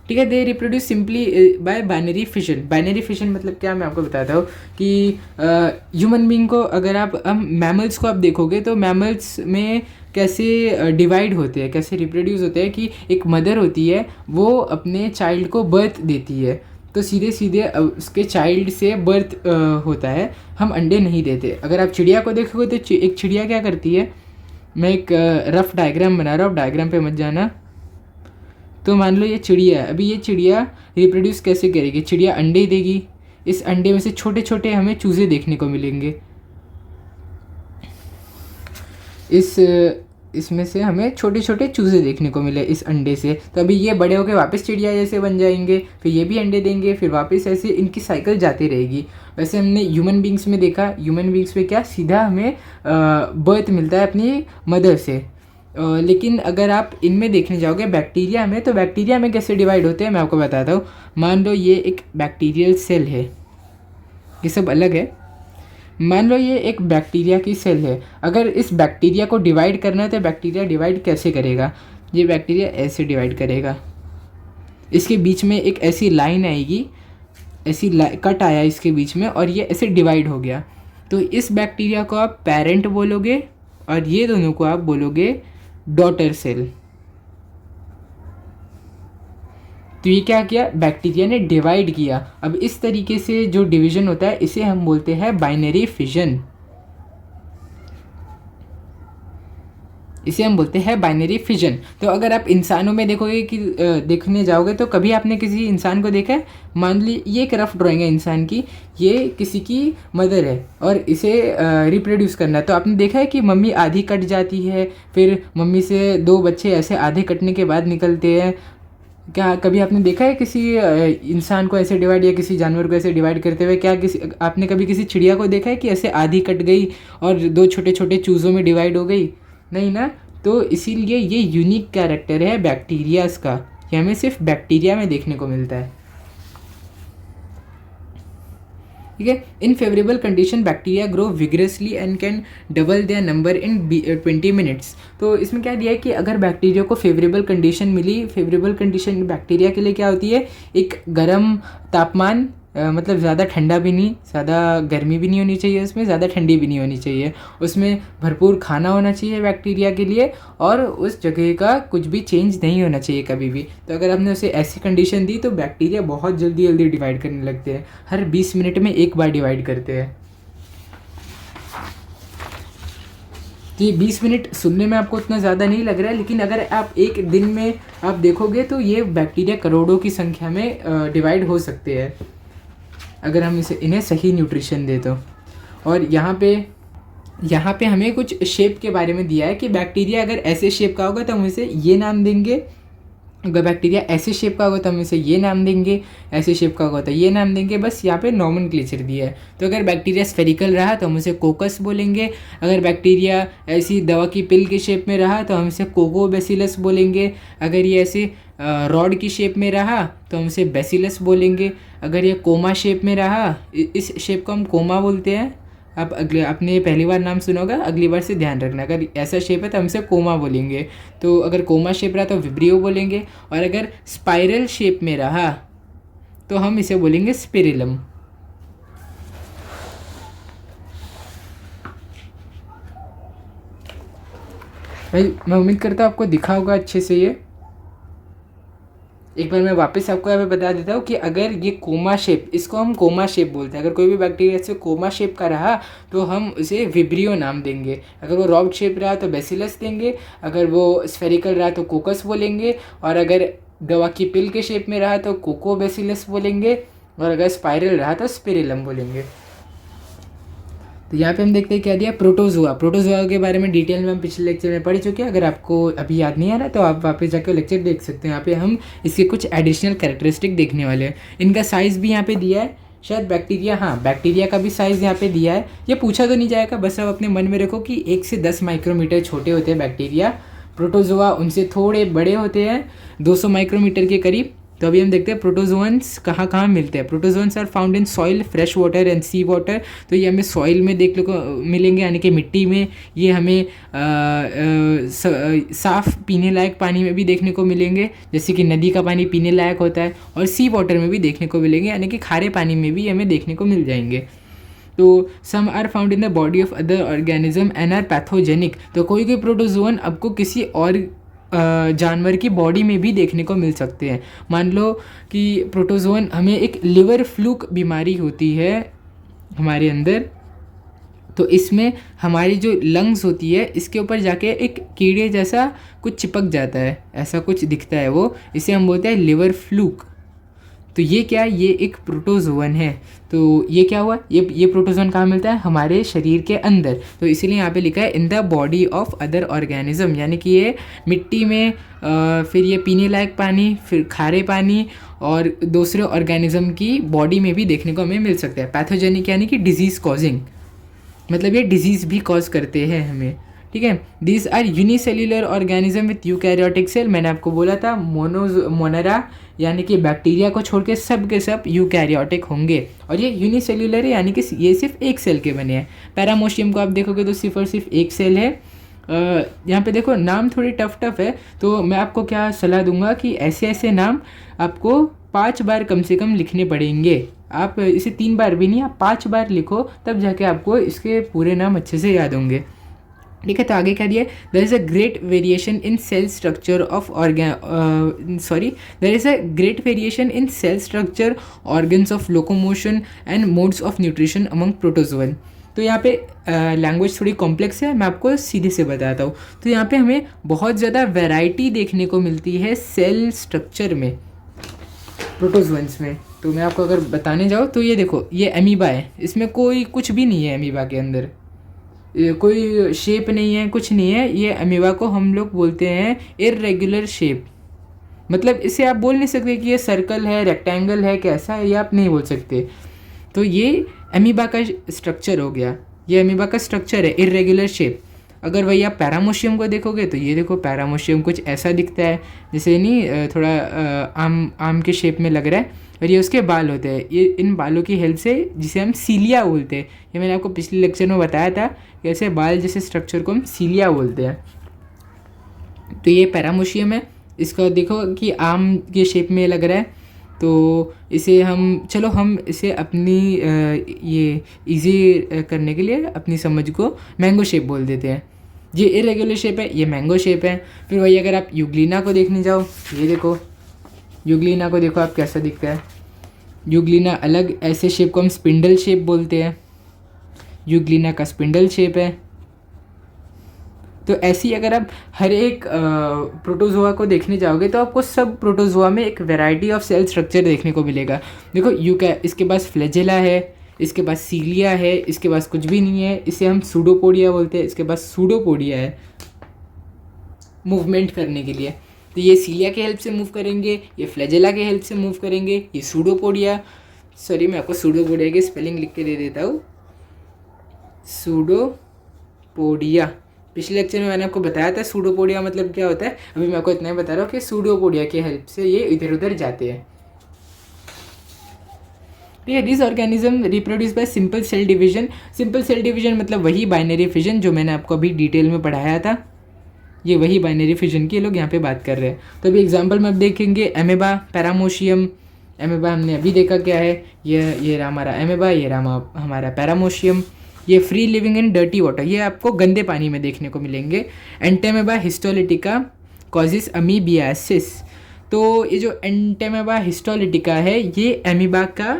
ठीक है। They reproduce simply by binary fission. Binary fission मतलब क्या, मैं आपको बताता हूँ कि ह्यूमन बीइंग को अगर आप मैमल्स को आप देखोगे तो मैमल्स में कैसे डिवाइड होते हैं, कैसे रिप्रोड्यूस होते हैं कि एक मदर होती है, वो अपने चाइल्ड को बर्थ देती है, तो सीधे सीधे उसके चाइल्ड से बर्थ होता है, हम अंडे नहीं देते। अगर आप चिड़िया को देखोगे तो एक चिड़िया क्या करती है, मैं एक रफ डायग्राम बना रहा हूँ, डायग्राम पे मत जाना। तो मान लो ये चिड़िया है, अभी ये चिड़िया रिप्रोड्यूस कैसे करेगी, चिड़िया अंडे देगी, इस अंडे में से छोटे छोटे हमें चूजे देखने को मिलेंगे, इसमें से हमें छोटे छोटे चूजे देखने को मिले इस अंडे से। तो अभी ये बड़े होकर वापस चिड़िया जैसे बन जाएंगे, फिर ये भी अंडे देंगे, फिर वापस ऐसे इनकी साइकिल जाती रहेगी। वैसे हमने ह्यूमन बींग्स में देखा, ह्यूमन बींग्स में क्या सीधा हमें बर्थ मिलता है अपनी मदर से। लेकिन अगर आप इनमें देखने जाओगे बैक्टीरिया में, तो बैक्टीरिया में कैसे डिवाइड होते हैं मैं आपको बताता हूँ। मान लो ये एक बैक्टीरियल सेल है, ये सब अलग है। मान लो ये एक बैक्टीरिया की सेल है, अगर इस बैक्टीरिया को डिवाइड करना है तो बैक्टीरिया डिवाइड कैसे करेगा, ये बैक्टीरिया ऐसे डिवाइड करेगा, इसके बीच में एक ऐसी लाइन आएगी, ऐसी कट आया इसके बीच में और ये ऐसे डिवाइड हो गया। तो इस बैक्टीरिया को आप पेरेंट बोलोगे और ये दोनों को आप बोलोगे डॉटर सेल। तो ये क्या किया, बैक्टीरिया ने डिवाइड किया। अब इस तरीके से जो डिवीजन होता है इसे हम बोलते हैं बाइनरी फिजन, इसे हम बोलते हैं बाइनरी फिजन। तो अगर आप इंसानों में देखोगे कि देखने जाओगे तो कभी आपने किसी इंसान को देखा है, मान ली ये एक रफ ड्राइंग है इंसान की, ये किसी की मदर है और इसे रिप्रोड्यूस करना है, तो आपने देखा है कि मम्मी आधी कट जाती है, फिर मम्मी से 2 बच्चे ऐसे आधे कटने के बाद निकलते हैं। क्या कभी आपने देखा है किसी इंसान को ऐसे डिवाइड या किसी जानवर को ऐसे डिवाइड करते हुए? क्या किसी आपने कभी किसी चिड़िया को देखा है कि ऐसे आधी कट गई और 2 छोटे छोटे चूज़ों में डिवाइड हो गई? नहीं ना। तो इसीलिए ये यूनिक कैरेक्टर है बैक्टीरियाज का, ये हमें सिर्फ बैक्टीरिया में देखने को मिलता है। ठीक है। In favourable condition bacteria grow vigorously and can double their number in 20 minutes. तो इसमें क्या दिया है कि अगर बैक्टीरिया को फेवरेबल कंडीशन मिली, फेवरेबल कंडीशन बैक्टीरिया के लिए क्या होती है, एक गर्म तापमान, मतलब ज़्यादा ठंडा भी नहीं, ज़्यादा गर्मी भी नहीं होनी चाहिए, उसमें ज़्यादा ठंडी भी नहीं होनी चाहिए, उसमें भरपूर खाना होना चाहिए बैक्टीरिया के लिए, और उस जगह का कुछ भी चेंज नहीं होना चाहिए कभी भी। तो अगर आपने उसे ऐसी कंडीशन दी तो बैक्टीरिया बहुत जल्दी जल्दी डिवाइड करने लगते हैं, हर 20 मिनट में एक बार डिवाइड करते हैं। तो ये 20 मिनट सुनने में आपको उतना ज़्यादा नहीं लग रहा है, लेकिन अगर आप एक दिन में आप देखोगे तो ये बैक्टीरिया करोड़ों की संख्या में डिवाइड हो सकते हैं अगर हम इन्हें सही न्यूट्रिशन दे तो। और यहाँ पे हमें कुछ शेप के बारे में दिया है कि बैक्टीरिया अगर ऐसे शेप का होगा तो हम इसे ये नाम देंगे, अगर बैक्टीरिया ऐसे शेप का होगा तो हम इसे ये नाम देंगे, ऐसे शेप का होगा तो ये नाम देंगे। बस यहाँ पे नॉमेनक्लेचर दिया है। तो अगर बैक्टीरिया स्फेरिकल रहा तो हम उसे कोकस बोलेंगे, अगर बैक्टीरिया ऐसी दवा की पिल के शेप में रहा तो हम इसे कोकोबैसिलस बोलेंगे, अगर ये ऐसे रॉड की शेप में रहा तो हम इसे बैसिलस बोलेंगे, अगर ये कोमा शेप में रहा, इस शेप को हम कोमा बोलते हैं। आप आपने पहली बार नाम सुना होगा, अगली बार से ध्यान रखना, अगर ऐसा शेप है तो हम इसे कोमा बोलेंगे। तो अगर कोमा शेप रहा तो विब्रियो बोलेंगे, और अगर स्पाइरल शेप में रहा तो हम इसे बोलेंगे स्पिरिलम। भाई मैं उम्मीद करता हूँ आपको दिखा होगा अच्छे से। ये एक बार मैं वापस आपको यहाँ पे बता देता हूँ कि अगर ये कोमा शेप, इसको हम कोमा शेप बोलते हैं, अगर कोई भी बैक्टीरिया से कोमा शेप का रहा तो हम उसे विब्रियो नाम देंगे, अगर वो रॉड शेप रहा तो बैसिलस देंगे, अगर वो स्फेरिकल रहा तो कोकस बोलेंगे, और अगर दवा की पिल के शेप में रहा तो कोकोबैसिलस बोलेंगे, और अगर स्पाइरल रहा तो स्पिरिलम बोलेंगे। तो यहाँ पे हम देखते हैं क्या दिया, प्रोटोजोआ। प्रोटोजोआ के बारे में डिटेल में हम पिछले लेक्चर में पढ़ चुके हैं, अगर आपको अभी याद नहीं आ रहा तो आप वापस जाकर लेक्चर देख सकते हैं। यहाँ पे हम इसके कुछ एडिशनल कैरेक्टरिस्टिक देखने वाले हैं। इनका साइज़ भी यहाँ पे दिया है, शायद बैक्टीरिया, हाँ बैक्टीरिया का भी साइज़ यहाँ पे दिया है। ये पूछा तो नहीं जाएगा, बस आप अपने मन में रखो कि 1 से 10 माइक्रोमीटर छोटे होते हैं बैक्टीरिया। प्रोटोजोआ उनसे थोड़े बड़े होते हैं, 200 माइक्रोमीटर के करीब। तो अभी हम देखते हैं प्रोटोजोअन्स कहाँ कहाँ मिलते हैं। Protozoans are found in soil, fresh water and sea water. तो ये हमें सॉइल में देखने को मिलेंगे, यानी कि मिट्टी में। ये हमें साफ़ पीने लायक पानी में भी देखने को मिलेंगे, जैसे कि नदी का पानी पीने लायक होता है, और सी वाटर में भी देखने को मिलेंगे, यानी कि खारे पानी में भी हमें देखने को मिल जाएंगे। तो some are found in the body of other organism and are pathogenic. तो कोई कोई प्रोटोजोअन आपको किसी और जानवर की बॉडी में भी देखने को मिल सकते हैं। मान लो कि प्रोटोजोअन हमें एक लिवर फ्लूक बीमारी होती है हमारे अंदर, तो इसमें हमारी जो लंग्स होती है इसके ऊपर जाके एक कीड़े जैसा कुछ चिपक जाता है, ऐसा कुछ दिखता है वो, इसे हम बोलते हैं लिवर फ्लूक। तो ये क्या है, ये एक प्रोटोजोअन है। तो ये क्या हुआ, ये प्रोटोजोअन कहाँ मिलता है, हमारे शरीर के अंदर। तो इसीलिए यहाँ पे लिखा है इन the body of other organism, यानी कि ये मिट्टी में, फिर ये पीने लायक पानी, फिर खारे पानी और दूसरे ऑर्गेनिज्म की बॉडी में भी देखने को हमें मिल सकता है। पैथोजेनिक यानी कि डिजीज़ कॉजिंग, मतलब ये डिजीज़ भी कॉज करते हैं हमें, ठीक है। This are unicellular organism with eukaryotic cell. मैंने आपको बोला था मोनेरा यानी कि बैक्टीरिया को छोड़ के सब के सब यूकैरियोटिक होंगे, और ये यूनिसेल्यूलर है, यानी कि ये सिर्फ एक सेल के बने हैं। पैरामोशियम को आप देखोगे तो सिर्फ और सिर्फ एक सेल है। यहाँ पे देखो नाम थोड़ी टफ है, तो मैं आपको क्या सलाह दूंगा कि ऐसे ऐसे नाम आपको 5 बार कम से कम लिखने पड़ेंगे। आप इसे 3 बार भी नहीं, आप 5 बार लिखो, तब जाके आपको इसके पूरे नाम अच्छे से याद होंगे, ठीक है। तो आगे क्या दिया, there is a great variation in cell structure of there is a great variation in cell structure, organs of locomotion and modes of nutrition among protozoan. तो यहाँ पे लैंग्वेज थोड़ी कॉम्प्लेक्स है, मैं आपको सीधे से बताता हूँ। तो यहाँ पे हमें बहुत ज़्यादा वैरायटी देखने को मिलती है सेल स्ट्रक्चर में, प्रोटोजोअन्स में। तो मैं आपको अगर बताने जाऊँ तो ये देखो, ये अमीबा है, इसमें कोई कुछ भी नहीं है, अमीबा के अंदर कोई शेप नहीं है, कुछ नहीं है। ये अमीबा को हम लोग बोलते हैं इर्रेगुलर शेप, मतलब इसे आप बोल नहीं सकते कि ये सर्कल है, रेक्टेंगल है, कैसा है, ये आप नहीं बोल सकते। तो ये अमीबा का स्ट्रक्चर हो गया, ये अमीबा का स्ट्रक्चर है, इर्रेगुलर शेप। अगर वही आप पैरामोशियम को देखोगे तो ये देखो, पैरामोशियम कुछ ऐसा दिखता है, जैसे नहीं थोड़ा आम के शेप में लग रहा है, और ये उसके बाल होते हैं। ये इन बालों की हेल्प से, जिसे हम सीलिया बोलते हैं, ये मैंने आपको पिछले लेक्चर में बताया था, कैसे बाल जैसे स्ट्रक्चर को हम सीलिया बोलते हैं। तो ये पैरामोशियम है, इसका देखो कि आम के शेप में लग रहा है। तो इसे हम इसे अपनी ये इजी करने के लिए अपनी समझ को मैंगो शेप बोल देते हैं। ये इरेगुलर शेप है, ये मैंगो शेप है। फिर वही अगर आप यूग्लिना को देखने जाओ, ये देखो यूग्लिना को देखो आप कैसा दिखता है। यूग्लिना अलग, ऐसे शेप को हम स्पिंडल शेप बोलते हैं, यूग्लिना का स्पिंडल शेप है। तो ऐसी अगर आप हर एक प्रोटोजोआ को देखने जाओगे तो आपको सब प्रोटोजोआ में एक वैरायटी ऑफ सेल स्ट्रक्चर देखने को मिलेगा। देखो इसके पास फ्लैजेला है, इसके पास सीलिया है, इसके पास कुछ भी नहीं है, इसे हम सूडोपोडिया बोलते हैं। इसके पास सूडोपोडिया है मूवमेंट करने के लिए, तो ये सीलिया के हेल्प से मूव करेंगे, ये फ्लैजेला के हेल्प से मूव करेंगे। ये सूडोपोडिया, सॉरी मैं आपको सूडोपोडिया की स्पेलिंग लिख के दे देता हूँ, सूडोपोडिया। पिछले लेक्चर में मैंने आपको बताया था सूडोपोडिया मतलब क्या होता है, अभी मैं आपको इतना ही बता रहा हूँ कि सूडोपोडिया की हेल्प से ये इधर उधर जाते हैं। ठीक है, this organism reproduce by simple cell division. Simple cell division मतलब वही बाइनरी फिजन जो मैंने आपको अभी डिटेल में पढ़ाया था, ये वही बाइनरी फिजन की लोग यहाँ पे बात कर रहे हैं। तो अभी एग्जाम्पल में आप देखेंगे एमेबा, पैरामोशियम। एमेबा हमने अभी देखा क्या है, ये रहा हमारा एमेबा, ये रहा हमारा पैरामोशियम। ये free living in dirty water, ये आपको गंदे पानी में देखने को मिलेंगे। एंटेमेबा हिस्टोलिटिका कॉजेस अमीबियासिस। तो ये जो एंटेमेबा हिस्टोलिटिका है, ये एमीबा का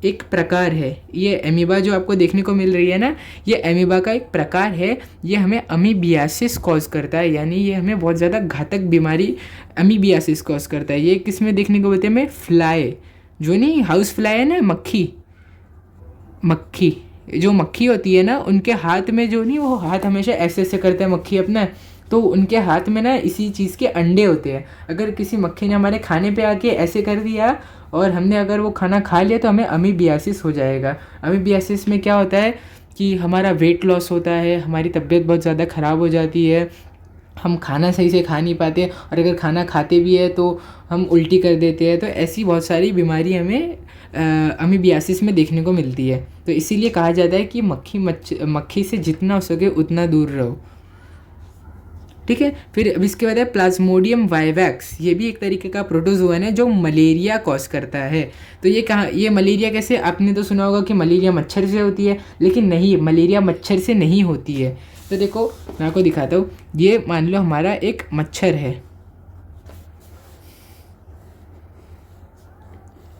एक प्रकार है। ये एमीबा जो आपको देखने को मिल रही है ना, ये एमीबा का एक प्रकार है। ये हमें अमीबियासिस कॉज करता है, यानी ये हमें बहुत ज़्यादा घातक बीमारी अमीबियासिस कॉज करता है। ये किस में देखने को मिलते हैं, हमें फ्लाई, जो नहीं हाउस फ्लाई है ना, मक्खी जो मक्खी होती है ना, उनके हाथ में जो नहीं, वो हाथ हमेशा ऐसे ऐसे करते हैं मक्खी अपना, तो उनके हाथ में ना इसी चीज़ के अंडे होते हैं। अगर किसी मक्खी ने हमारे खाने पे आके ऐसे कर दिया और हमने अगर वो खाना खा लिया तो हमें अमीबियासिस हो जाएगा। अमीबियासिस में क्या होता है कि हमारा वेट लॉस होता है, हमारी तबीयत बहुत ज़्यादा ख़राब हो जाती है, हम खाना सही से खा नहीं पाते, और अगर खाना खाते भी है तो हम उल्टी कर देते हैं। तो ऐसी बहुत सारी बीमारी हमें अमीबियासिस में देखने को मिलती है। तो इसीलिए कहा जाता है कि मक्खी से जितना हो सके उतना दूर रहो, ठीक है। फिर अब इसके बाद है प्लाज्मोडियम वाइवैक्स। ये भी एक तरीके का प्रोटोजोअन है जो मलेरिया कॉज करता है। तो ये मलेरिया कैसे, आपने तो सुना होगा कि मलेरिया मच्छर से होती है, लेकिन नहीं, मलेरिया मच्छर से नहीं होती है। तो देखो मैं आपको दिखाता हूँ। ये मान लो हमारा एक मच्छर है,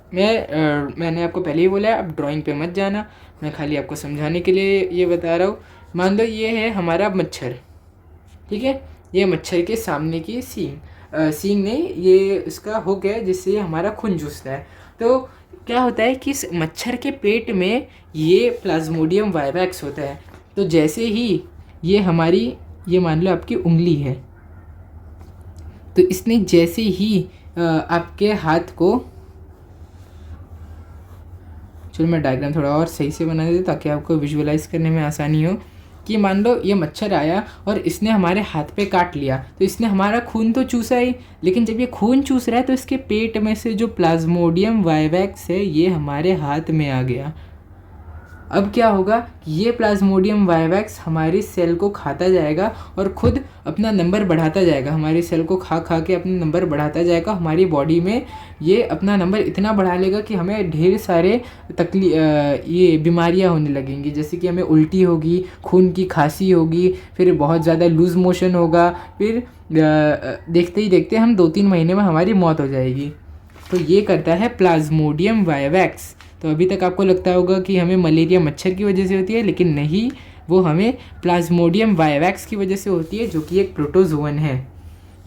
मैंने आपको पहले ही बोला है आप ड्राइंग पे मत जाना, मैं खाली आपको समझाने के लिए ये बता रहा हूँ। मान लो ये है हमारा मच्छर, ठीक है। ये मच्छर के सामने की सींग नहीं, ये उसका हुक है जिससे हमारा खून चूसता है। तो क्या होता है कि इस मच्छर के पेट में ये प्लाज्मोडियम वाइवैक्स होता है। तो जैसे ही ये मान लो आपकी उंगली है, तो इसने जैसे ही आपके हाथ को, चलो मैं डायग्राम थोड़ा और सही से बना देता ताकि आपको विजुअलाइज करने में आसानी हो। कि मान लो ये मच्छर आया और इसने हमारे हाथ पे काट लिया, तो इसने हमारा खून तो चूसा ही, लेकिन जब ये खून चूस रहा है तो इसके पेट में से जो प्लाज्मोडियम वाइवैक्स है ये हमारे हाथ में आ गया। अब क्या होगा कि ये प्लाज्मोडियम वाइवैक्स हमारी सेल को खाता जाएगा और ख़ुद अपना नंबर बढ़ाता जाएगा। हमारी सेल को खा के अपना नंबर बढ़ाता जाएगा। हमारी बॉडी में ये अपना नंबर इतना बढ़ा लेगा कि हमें ढेर सारे ये बीमारियां होने लगेंगी, जैसे कि हमें उल्टी होगी, खून की खांसी होगी, फिर बहुत ज़्यादा लूज़ मोशन होगा, फिर देखते ही देखते हम 2-3 महीने में हमारी मौत हो जाएगी। तो ये करता है प्लाज्मोडियम वाइवैक्स। तो अभी तक आपको लगता होगा कि हमें मलेरिया मच्छर की वजह से होती है, लेकिन नहीं, वो हमें प्लाज्मोडियम वाइवैक्स की वजह से होती है, जो कि एक प्रोटोजोअन है।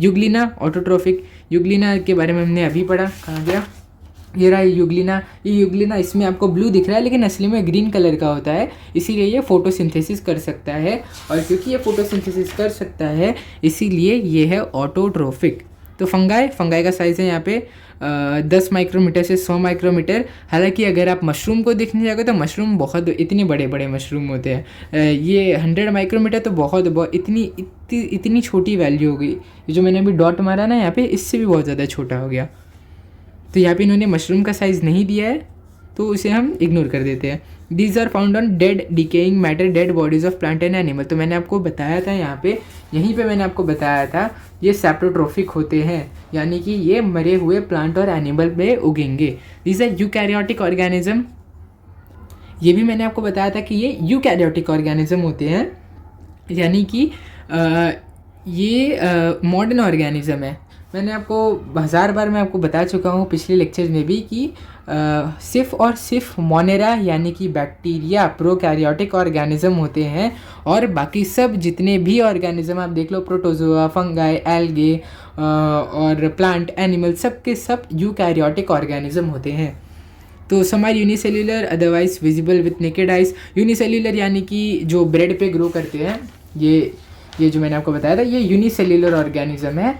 यूग्लिना ऑटोट्रोफिक, यूग्लिना के बारे में हमने अभी पढ़ा, कहाँ गया, ये रहा यूग्लिना। ये यूग्लिना, इसमें आपको ब्लू दिख रहा है लेकिन असली में ग्रीन कलर का होता है, इसीलिए ये फोटोसिंथेसिस कर सकता है। और क्योंकि ये फोटोसिंथेसिस कर सकता है इसीलिए ये है ऑटोट्रोफिक। तो फंगाई का साइज़ है यहाँ पे 10 माइक्रोमीटर से 100 माइक्रोमीटर। हालांकि अगर आप मशरूम को देखने जाओगे तो मशरूम बहुत इतने बड़े बड़े मशरूम होते हैं। ये 100 माइक्रोमीटर तो बहुत इतनी छोटी वैल्यू हो गई। ये जो मैंने अभी डॉट मारा ना यहाँ पे, इससे भी बहुत ज़्यादा छोटा हो गया। तो यहाँ पे इन्होंने मशरूम का साइज़ नहीं दिया है, तो उसे हम इग्नोर कर देते हैं। These are found on dead decaying matter, dead bodies of plant and animal. तो मैंने आपको बताया था यहीं पे मैंने आपको बताया था ये सैप्रोट्रोफिक होते हैं, यानी कि ये मरे हुए प्लांट और एनिमल में उगेंगे। दीज आर यूकैरियोटिक ऑर्गेनिज्म, ये भी मैंने आपको बताया था कि ये यूकैरियोटिक ऑर्गेनिज्म होते हैं, यानी कि ये मॉडर्न ऑर्गेनिज्म है। मैंने आपको 1000 बार मैं आपको बता चुका हूँ पिछले लेक्चर्स में भी कि सिर्फ और सिर्फ मोनेरा यानी कि बैक्टीरिया प्रोकैरियोटिक ऑर्गेनिज्म होते हैं, और बाकी सब जितने भी ऑर्गेनिज्म आप देख लो, प्रोटोजोआ, फंगाई, एल्गे और प्लांट, एनिमल, सब के सब यूकैरियोटिक ऑर्गेनिज्म होते हैं। तो some are unicellular otherwise visible with naked eyes. Unicellular यानी कि जो ब्रेड पे ग्रो करते हैं, ये जो मैंने आपको बताया था ये यूनिसेल्यूलर ऑर्गेनिज्म है।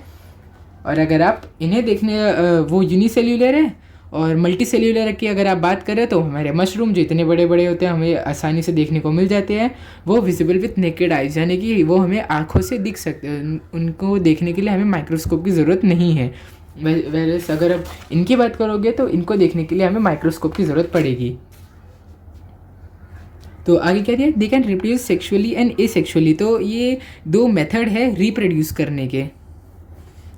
और अगर आप इन्हें देखने वो यूनिसेल्यूलर है, और मल्टी सेल्यूलर की अगर आप बात करें तो हमारे मशरूम जो इतने बड़े बड़े होते हैं हमें आसानी से देखने को मिल जाते हैं, वो विजिबल विथ नेकेड आइज, यानी कि वो हमें आँखों से दिख सकते हैं। उनको देखने के लिए हमें माइक्रोस्कोप की ज़रूरत नहीं है। वैसे अगर आप इनकी बात करोगे तो इनको देखने के लिए हमें माइक्रोस्कोप की ज़रूरत पड़ेगी। तो आगे क्या दिया, they can reproduce sexually and asexually. तो ये 2 मेथड है रिप्रोड्यूस करने के,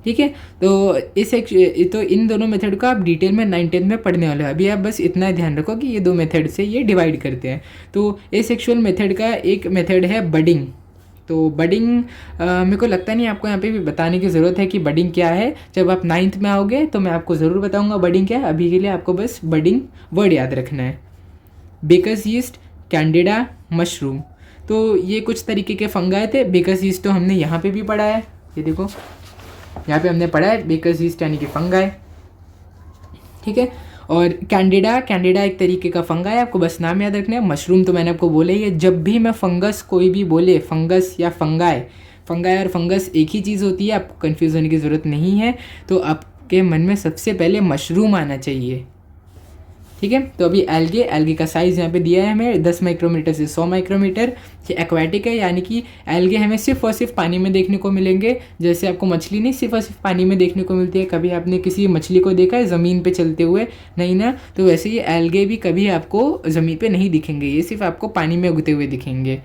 ठीक है। तो इन दोनों मेथड को आप डिटेल में 9th में पढ़ने वाले हो। अभी आप बस इतना ध्यान रखो कि ये 2 मेथड से ये डिवाइड करते हैं। तो एसेक्सुअल मेथड का एक मेथड है बडिंग। तो बडिंग मेरे को लगता नहीं आपको यहाँ पे भी बताने की ज़रूरत है कि बडिंग क्या है। जब आप 9th में आओगे तो मैं आपको ज़रूर बताऊँगा बडिंग क्या है। अभी के लिए आपको बस बडिंग वर्ड याद रखना है। बेकर्स यीस्ट, कैंडिडा, मशरूम, तो ये कुछ तरीके के फंगाई थे। बेकर्स यीस्ट तो हमने यहाँ पे भी पढ़ा है, ये देखो यहाँ पे हमने पढ़ा है बेकर्स यीस्ट यानी कि फंगाई, ठीक है। और कैंडिडा एक तरीके का फंगाई, आपको बस नाम याद रखना है। मशरूम तो मैंने आपको बोला ही है। जब भी मैं फंगस कोई भी बोले, फंगस या फंगाई और फंगस एक ही चीज़ होती है, आपको कन्फ्यूज़ होने की ज़रूरत नहीं है। तो आपके मन में सबसे पहले मशरूम आना चाहिए, ठीक है। तो अभी एल्गे का साइज़ यहाँ पे दिया है हमें 10 माइक्रोमीटर से 100 माइक्रोमीटर। ये एक्वाटिक है, यानी कि एल्गे हमें सिर्फ और सिर्फ पानी में देखने को मिलेंगे। जैसे आपको मछली नहीं सिर्फ और सिर्फ पानी में देखने को मिलती है, कभी आपने किसी मछली को देखा है ज़मीन पे चलते हुए? नहीं ना। तो वैसे ही एल्गे भी कभी आपको ज़मीन पे नहीं दिखेंगे, ये सिर्फ आपको पानी में उगते हुए दिखेंगे।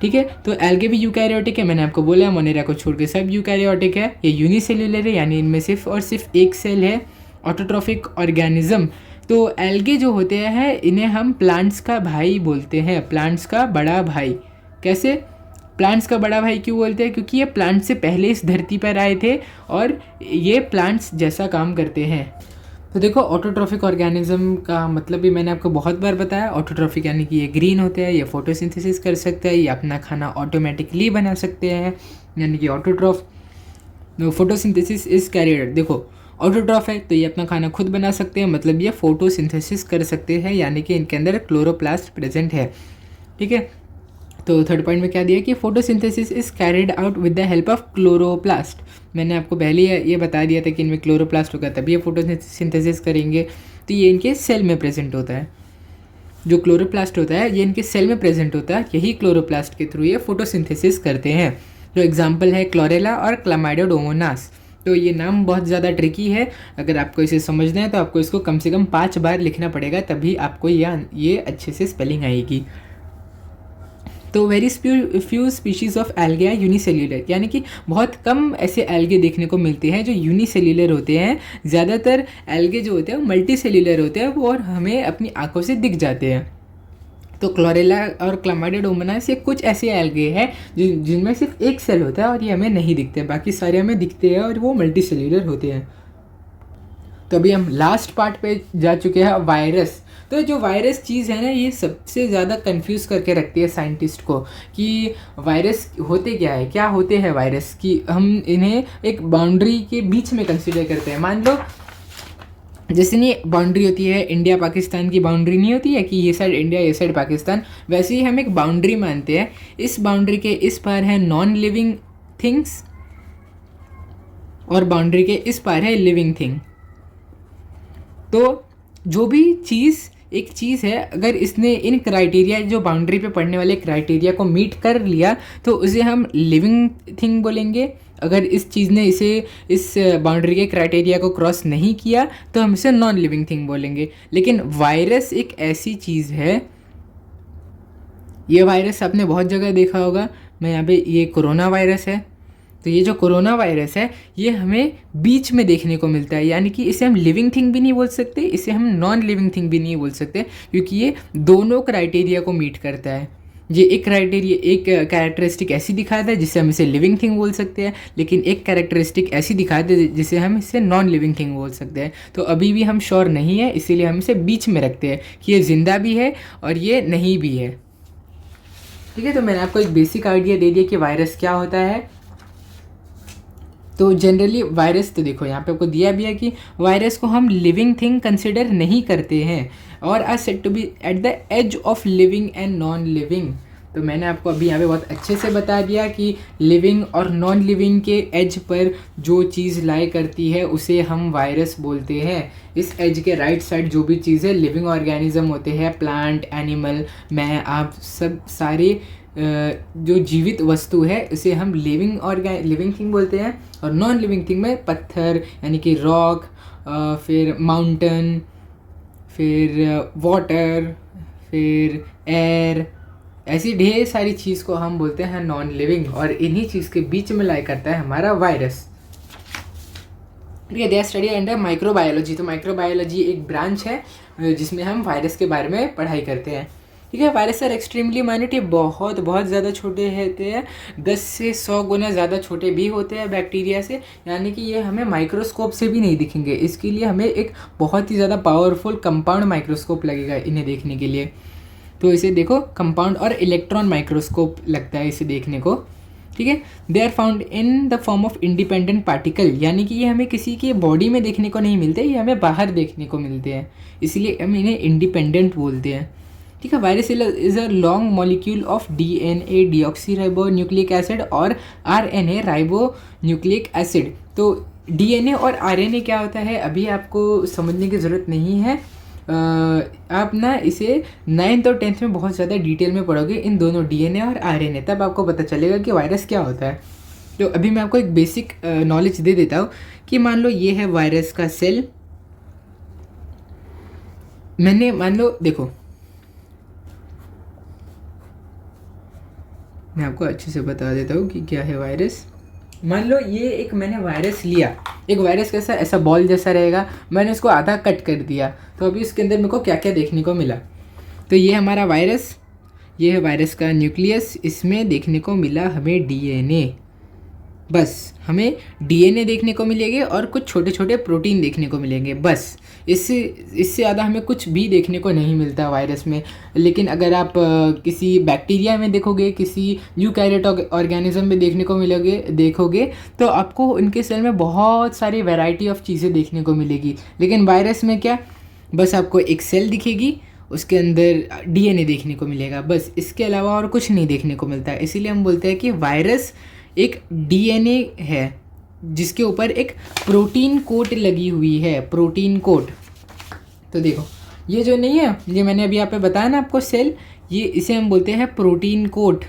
ठीक है। तो एल्गे भी यूकैरियोटिक है, मैंने आपको बोला मोनेरा को छोड़ के सब यूकैरियोटिक है। ये यूनिसेल्युलर है, यानी इनमें सिर्फ और सिर्फ एक सेल है। ऑटोट्रॉफिक ऑर्गेनिज्म, तो एल्गे जो होते हैं इन्हें हम प्लांट्स का भाई बोलते हैं, प्लांट्स का बड़ा भाई। कैसे प्लांट्स का बड़ा भाई क्यों बोलते हैं? क्योंकि ये प्लांट से पहले इस धरती पर आए थे और ये प्लांट्स जैसा काम करते हैं। तो देखो, ऑटोट्रॉफिक ऑर्गेनिज्म का मतलब भी मैंने आपको बहुत बार बताया। ऑटोट्रॉफिक यानी कि ये ग्रीन होते हैं, ये फोटोसिंथेसिस कर सकते हैं, ये अपना खाना ऑटोमेटिकली बना सकते हैं, यानी कि ऑटोट्रॉफ। फोटोसिंथेसिस इज कैरियर, देखो ऑटोट्रॉफ है तो ये अपना खाना खुद बना सकते हैं, मतलब ये फोटोसिंथेसिस कर सकते हैं, यानी कि इनके अंदर क्लोरोप्लास्ट प्रेजेंट है। ठीक है। तो थर्ड पॉइंट में क्या दिया कि photosynthesis is carried out with the help of chloroplast. मैंने आपको पहले ये बता दिया था कि इनमें क्लोरोप्लास्ट होगा तभी ये फोटोसिंथेसिस करेंगे। तो ये इनके सेल में प्रेजेंट होता है, जो क्लोरोप्लास्ट होता है ये इनके सेल में प्रेजेंट होता है, यही क्लोरोप्लास्ट के थ्रू ये फोटोसिंथेसिस करते हैं। जो एग्जाम्पल है क्लोरेला और क्लामाइडोमोनास। तो ये नाम बहुत ज़्यादा ट्रिकी है, अगर आपको इसे समझना है तो आपको इसको कम से कम 5 बार लिखना पड़ेगा, तभी आपको ये अच्छे से स्पेलिंग आएगी। तो very few species of algae are unicellular, यानी कि बहुत कम ऐसे एल्गे देखने को मिलते हैं जो यूनिसेल्युलर होते हैं। ज़्यादातर एल्गे जो होते हैं वो मल्टी सेल्युलर होते हैं, वो और हमें अपनी आंखों से दिख जाते हैं। तो क्लोरेला और क्लामाइडोमोनास ये कुछ ऐसे एल्गे हैं जिनमें सिर्फ एक सेल होता है और ये हमें नहीं दिखते, बाकी सारे हमें दिखते हैं और वो मल्टी सेल्युलर होते हैं। तो अभी हम लास्ट पार्ट पे जा चुके हैं, वायरस। तो जो वायरस चीज़ है ना, ये सबसे ज़्यादा कंफ्यूज करके रखती है साइंटिस्ट को कि वायरस होते क्या है, क्या होते हैं वायरस, कि हम इन्हें एक बाउंड्री के बीच में कंसिडर करते हैं। मान लो जैसे नहीं बाउंड्री होती है, इंडिया पाकिस्तान की बाउंड्री नहीं होती है कि ये साइड इंडिया ये साइड पाकिस्तान, वैसे ही हम एक बाउंड्री मानते हैं। इस बाउंड्री के इस पार है नॉन लिविंग थिंग्स और बाउंड्री के इस पार है लिविंग थिंग। तो जो भी चीज़ एक चीज़ है, अगर इसने इन क्राइटेरिया, जो बाउंड्री पे पड़ने वाले क्राइटेरिया को मीट कर लिया तो उसे हम लिविंग थिंग बोलेंगे। अगर इस चीज़ ने इस बाउंड्री के क्राइटेरिया को क्रॉस नहीं किया तो हम इसे नॉन लिविंग थिंग बोलेंगे। लेकिन वायरस एक ऐसी चीज़ है, ये वायरस आपने बहुत जगह देखा होगा। मैं यहाँ पे, ये कोरोना वायरस है, तो ये जो कोरोना वायरस है ये हमें बीच में देखने को मिलता है, यानी कि इसे हम लिविंग थिंग भी नहीं बोल सकते, इसे हम नॉन लिविंग थिंग भी नहीं बोल सकते, क्योंकि ये दोनों क्राइटेरिया को मीट करता है। ये एक कैरेक्टरिस्टिक ऐसी दिखाता है जिससे हम इसे लिविंग थिंग बोल सकते हैं, लेकिन एक कैरेक्टरिस्टिक ऐसी दिखाते हैं जिसे हम इसे नॉन लिविंग थिंग बोल सकते हैं। तो अभी भी हम श्योर नहीं है, इसीलिए हम इसे बीच में रखते हैं कि ये जिंदा भी है और ये नहीं भी है। ठीक है। तो मैंने आपको एक बेसिक आइडिया दे दिया कि वायरस क्या होता है। तो जनरली वायरस, तो देखो यहाँ पे आपको दिया भी है कि वायरस को हम लिविंग थिंग कंसिडर नहीं करते हैं और are said to be at the edge of living and non living. तो मैंने आपको अभी यहाँ पे बहुत अच्छे से बता दिया कि लिविंग और नॉन लिविंग के एज पर जो चीज़ लाई करती है उसे हम वायरस बोलते हैं। इस एज के राइट साइड जो भी चीज़ है, लिविंग ऑर्गेनिज्म होते हैं, प्लांट, एनिमल, मैं, आप सब सारे जो जीवित वस्तु है उसे हम लिविंग थिंग बोलते हैं। और नॉन लिविंग थिंग में पत्थर यानी कि रॉक, फिर माउंटेन, फिर वाटर, फिर एयर, ऐसी ढेर सारी चीज़ को हम बोलते हैं नॉन लिविंग। और इन्हीं चीज़ के बीच में लाई करता है हमारा वायरस। ठीक है। They are study under microbiology. तो माइक्रोबायोलॉजी एक ब्रांच है जिसमें हम वायरस के बारे में पढ़ाई करते हैं। ठीक है। वायरस आर एक्सट्रीमली माइन्यूट, ये बहुत ज़्यादा छोटे होते हैं, 10 से 100 गुना ज़्यादा छोटे भी होते हैं बैक्टीरिया से, यानी कि ये हमें माइक्रोस्कोप से भी नहीं दिखेंगे। इसके लिए हमें एक बहुत ही ज़्यादा पावरफुल कंपाउंड माइक्रोस्कोप लगेगा इन्हें देखने के लिए। तो इसे देखो, कंपाउंड और इलेक्ट्रॉन माइक्रोस्कोप लगता है इसे देखने को। ठीक है। They are found in the form of independent particle, यानी कि ये हमें किसी के बॉडी में देखने को नहीं मिलते, ये हमें बाहर देखने को मिलते हैं, इसलिए हम इन्हें इंडिपेंडेंट बोलते हैं। ठीक है। Virus is a long molecule of DNA deoxy ribo nucleic acid और RNA राइबो न्यूक्लिक एसिड। तो डीएनए और आरएनए क्या होता है अभी आपको समझने की ज़रूरत नहीं है। आप ना इसे 9th और 10th में बहुत ज़्यादा डिटेल में पढ़ोगे इन दोनों डीएनए और आरएनए, तब आपको पता चलेगा कि वायरस क्या होता है। तो अभी मैं आपको एक बेसिक नॉलेज दे देता हूँ कि मान लो ये है वायरस का सेल। मैंने मान लो देखो, मैं आपको अच्छे से बता देता हूँ कि क्या है वायरस। मान लो ये एक मैंने वायरस लिया, एक वायरस कैसा, ऐसा बॉल जैसा रहेगा, मैंने उसको आधा कट कर दिया, तो अभी इसके अंदर मेरे को क्या क्या देखने को मिला। तो ये हमारा वायरस, ये है वायरस का न्यूक्लियस, इसमें देखने को मिला हमें डीएनए, बस हमें डीएनए देखने को मिलेंगे और कुछ छोटे छोटे प्रोटीन देखने को मिलेंगे, बस इससे ज़्यादा हमें कुछ भी देखने को नहीं मिलता वायरस में। लेकिन अगर आप किसी बैक्टीरिया में देखोगे, किसी यूकैरियोट ऑर्गेनिज्म में देखोगे तो आपको उनके सेल में बहुत सारी वैरायटी ऑफ चीज़ें देखने को मिलेगी। लेकिन वायरस में क्या, बस आपको एक सेल दिखेगी, उसके अंदर डीएनए देखने को मिलेगा, बस इसके अलावा और कुछ नहीं देखने को मिलता है। इसीलिए हम बोलते हैं कि वायरस एक डीएनए है जिसके ऊपर एक प्रोटीन कोट लगी हुई है, प्रोटीन कोट। तो देखो ये जो नहीं है, ये मैंने अभी यहाँ पे बताया ना आपको सेल, ये इसे हम बोलते हैं प्रोटीन कोट,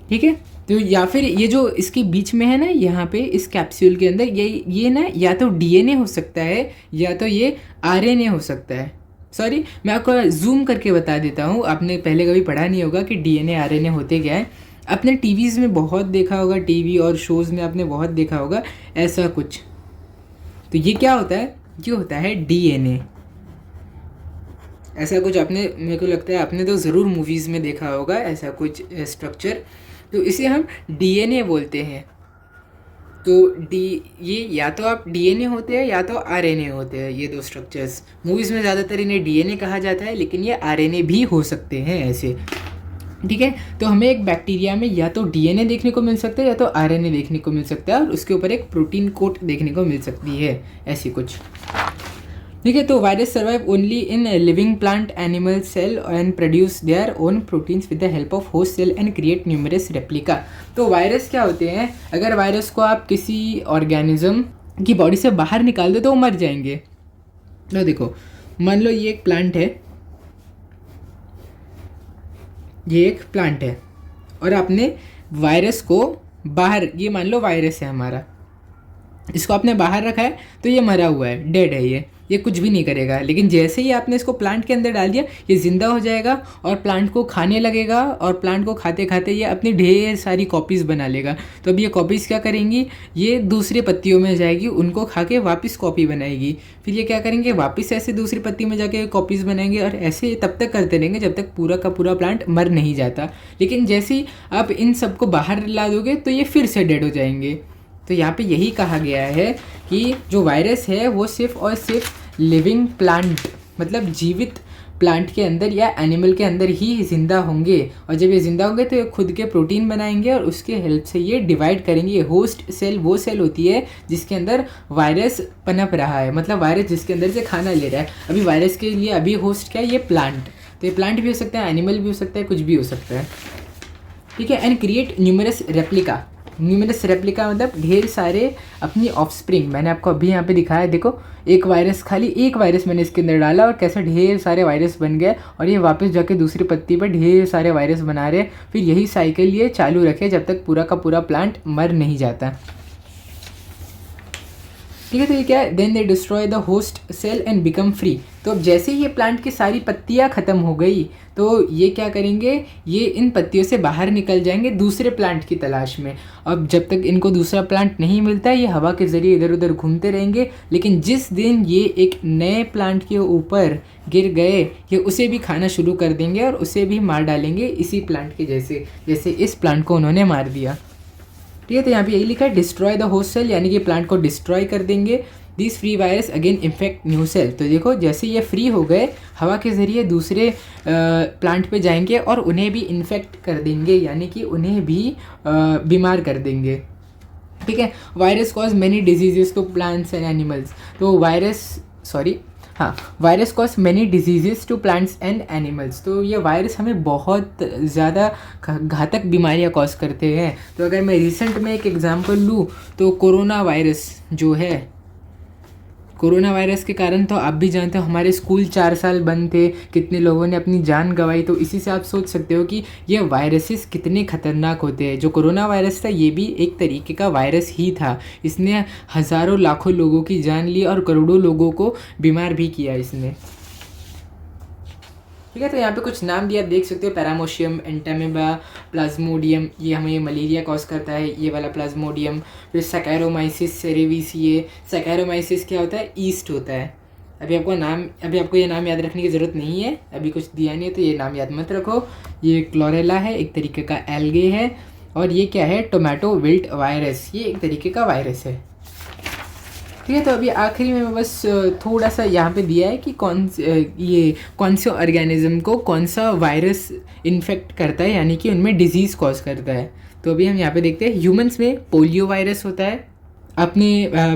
ठीक है। तो या फिर ये जो इसके बीच में है ना, यहाँ पे इस कैप्सूल के अंदर ये ना या तो डीएनए हो सकता है या तो ये आरएनए हो सकता है। सॉरी, मैं आपको जूम करके बता देता हूँ, आपने पहले कभी पढ़ा नहीं होगा कि डीएनए आरएनए होते क्या है। आपने टीवीज़ में बहुत देखा होगा, टीवी और शोज़ में आपने बहुत देखा होगा ऐसा कुछ। तो ये क्या होता है, ये होता है डीएनए, ऐसा कुछ आपने, मेरे को लगता है आपने तो ज़रूर मूवीज़ में देखा होगा ऐसा कुछ स्ट्रक्चर। तो इसे हम डीएनए बोलते हैं। तो ये या तो आप डीएनए होते हैं या तो आरएनए होते हैं, ये दो स्ट्रक्चर्स। मूवीज़ में ज़्यादातर इन्हें डीएनए कहा जाता है, लेकिन ये आरएनए भी हो सकते हैं ऐसे, ठीक है। तो हमें एक बैक्टीरिया में या तो डीएनए देखने को मिल सकता है या तो आरएनए देखने को मिल सकता है, और उसके ऊपर एक प्रोटीन कोट देखने को मिल सकती है, ऐसी कुछ, ठीक है। तो virus survive only in living plant animal cell and produce their own proteins with the help of host cell and create numerous replica. तो वायरस क्या होते हैं, अगर वायरस को आप किसी ऑर्गेनिज्म की बॉडी से बाहर निकाल दो तो वो मर जाएंगे। तो देखो मान लो ये एक प्लांट है, ये एक प्लांट है, और आपने वायरस को बाहर, ये मान लो वायरस है हमारा, इसको आपने बाहर रखा है तो ये मरा हुआ है, डेड है, ये कुछ भी नहीं करेगा। लेकिन जैसे ही आपने इसको प्लांट के अंदर डाल दिया, ये ज़िंदा हो जाएगा और प्लांट को खाने लगेगा, और प्लांट को खाते खाते ये अपनी ढेर सारी कॉपीज़ बना लेगा। तो अब ये कॉपीज़ क्या करेंगी, ये दूसरी पत्तियों में जाएगी, उनको खा के वापस कॉपी बनाएगी। फिर ये क्या करेंगे, वापस ऐसे दूसरी पत्ती में जाके कॉपीज़ बनाएंगे, और ऐसे तब तक करते रहेंगे जब तक पूरा का पूरा प्लांट मर नहीं जाता। लेकिन जैसे ही आप इन सबको बाहर ला दोगे तो ये फिर से डेड हो जाएंगे। तो यहाँ पे यही कहा गया है कि जो वायरस है वो सिर्फ और सिर्फ लिविंग प्लांट, मतलब जीवित प्लांट के अंदर या एनिमल के अंदर ही ज़िंदा होंगे, और जब ये ज़िंदा होंगे तो ये खुद के प्रोटीन बनाएंगे और उसके हेल्प से ये डिवाइड करेंगे। ये होस्ट सेल वो सेल होती है जिसके अंदर वायरस पनप रहा है, मतलब वायरस जिसके अंदर से खाना ले रहा है। अभी वायरस के लिए अभी होस्ट क्या है, ये प्लांट। तो ये प्लांट भी हो सकता है, एनिमल भी हो सकता है, कुछ भी हो सकता है, ठीक है। And create numerous replica. Numerous replica मतलब ढेर सारे अपनी ऑफस्प्रिंग। मैंने आपको अभी यहाँ पे दिखाया है, देखो एक वायरस, खाली एक वायरस मैंने इसके अंदर डाला और कैसे ढेर सारे वायरस बन गए, और ये वापस जाके दूसरी पत्ती पर ढेर सारे वायरस बना रहे। फिर यही साइकिल ये चालू रखे जब तक पूरा का पूरा प्लांट मर नहीं जाता, ठीक है। तो ये क्या है, then they destroy the host cell and become free. तो अब जैसे ही ये प्लांट की सारी पत्तियाँ ख़त्म हो गई तो ये क्या करेंगे, ये इन पत्तियों से बाहर निकल जाएंगे दूसरे प्लांट की तलाश में। अब जब तक इनको दूसरा प्लांट नहीं मिलता ये हवा के ज़रिए इधर उधर घूमते रहेंगे, लेकिन जिस दिन ये एक नए प्लांट के ऊपर गिर गए ये उसे भी खाना शुरू कर देंगे और उसे भी मार डालेंगे, इसी प्लांट के जैसे जैसे इस प्लांट को उन्होंने मार दिया, ठीक है। तो यहाँ पे यही लिखा है डिस्ट्रॉय द होस्ट सेल, यानी कि प्लांट को डिस्ट्रॉय कर देंगे। This free virus again infect new cell. तो देखो जैसे ये फ्री हो गए हवा के ज़रिए दूसरे प्लांट पे जाएंगे और उन्हें भी इन्फेक्ट कर देंगे, यानी कि उन्हें भी बीमार कर देंगे, ठीक है। Virus cause many diseases to plants and animals. तो हाँ, virus cause many diseases to plants and animals. तो ये वायरस हमें बहुत ज़्यादा घातक बीमारियाँ कॉज करते हैं। तो अगर मैं रिसेंट में एक एग्जांपल लूँ तो कोरोना वायरस जो है, कोरोना वायरस के कारण तो आप भी जानते हो हमारे स्कूल 4 साल बंद थे, कितने लोगों ने अपनी जान गंवाई। तो इसी से आप सोच सकते हो कि ये वायरसेस कितने खतरनाक होते हैं। जो कोरोना वायरस था ये भी एक तरीके का वायरस ही था। इसने हज़ारों लाखों लोगों की जान ली और करोड़ों लोगों को बीमार भी किया इसने। ठीक है, तो यहाँ पे कुछ नाम दिया, आप देख सकते हो, पैरामोशियम, एंटामेबा, प्लाज्मोडियम, ये हमें मलेरिया कॉज करता है, ये वाला प्लाज्मोडियम। फिर सैकेरोमाइसिस सेरेविसिए। सैकेरोमाइसिस क्या होता है? ईस्ट होता है। अभी आपको ये नाम याद रखने की ज़रूरत नहीं है, अभी कुछ दिया नहीं है तो ये नाम याद मत रखो। ये क्लोरेला है, एक तरीके का एल्गे है। और ये क्या है? टोमेटो विल्ट वायरस, ये एक तरीके का वायरस है। ठीक है, तो अभी आखिरी में बस थोड़ा सा यहाँ पे दिया है कि कौन से ऑर्गेनिज्म को कौन सा वायरस इन्फेक्ट करता है, यानी कि उनमें डिजीज़ कॉज करता है। तो अभी हम यहाँ पे देखते हैं, ह्यूमंस में पोलियो वायरस होता है।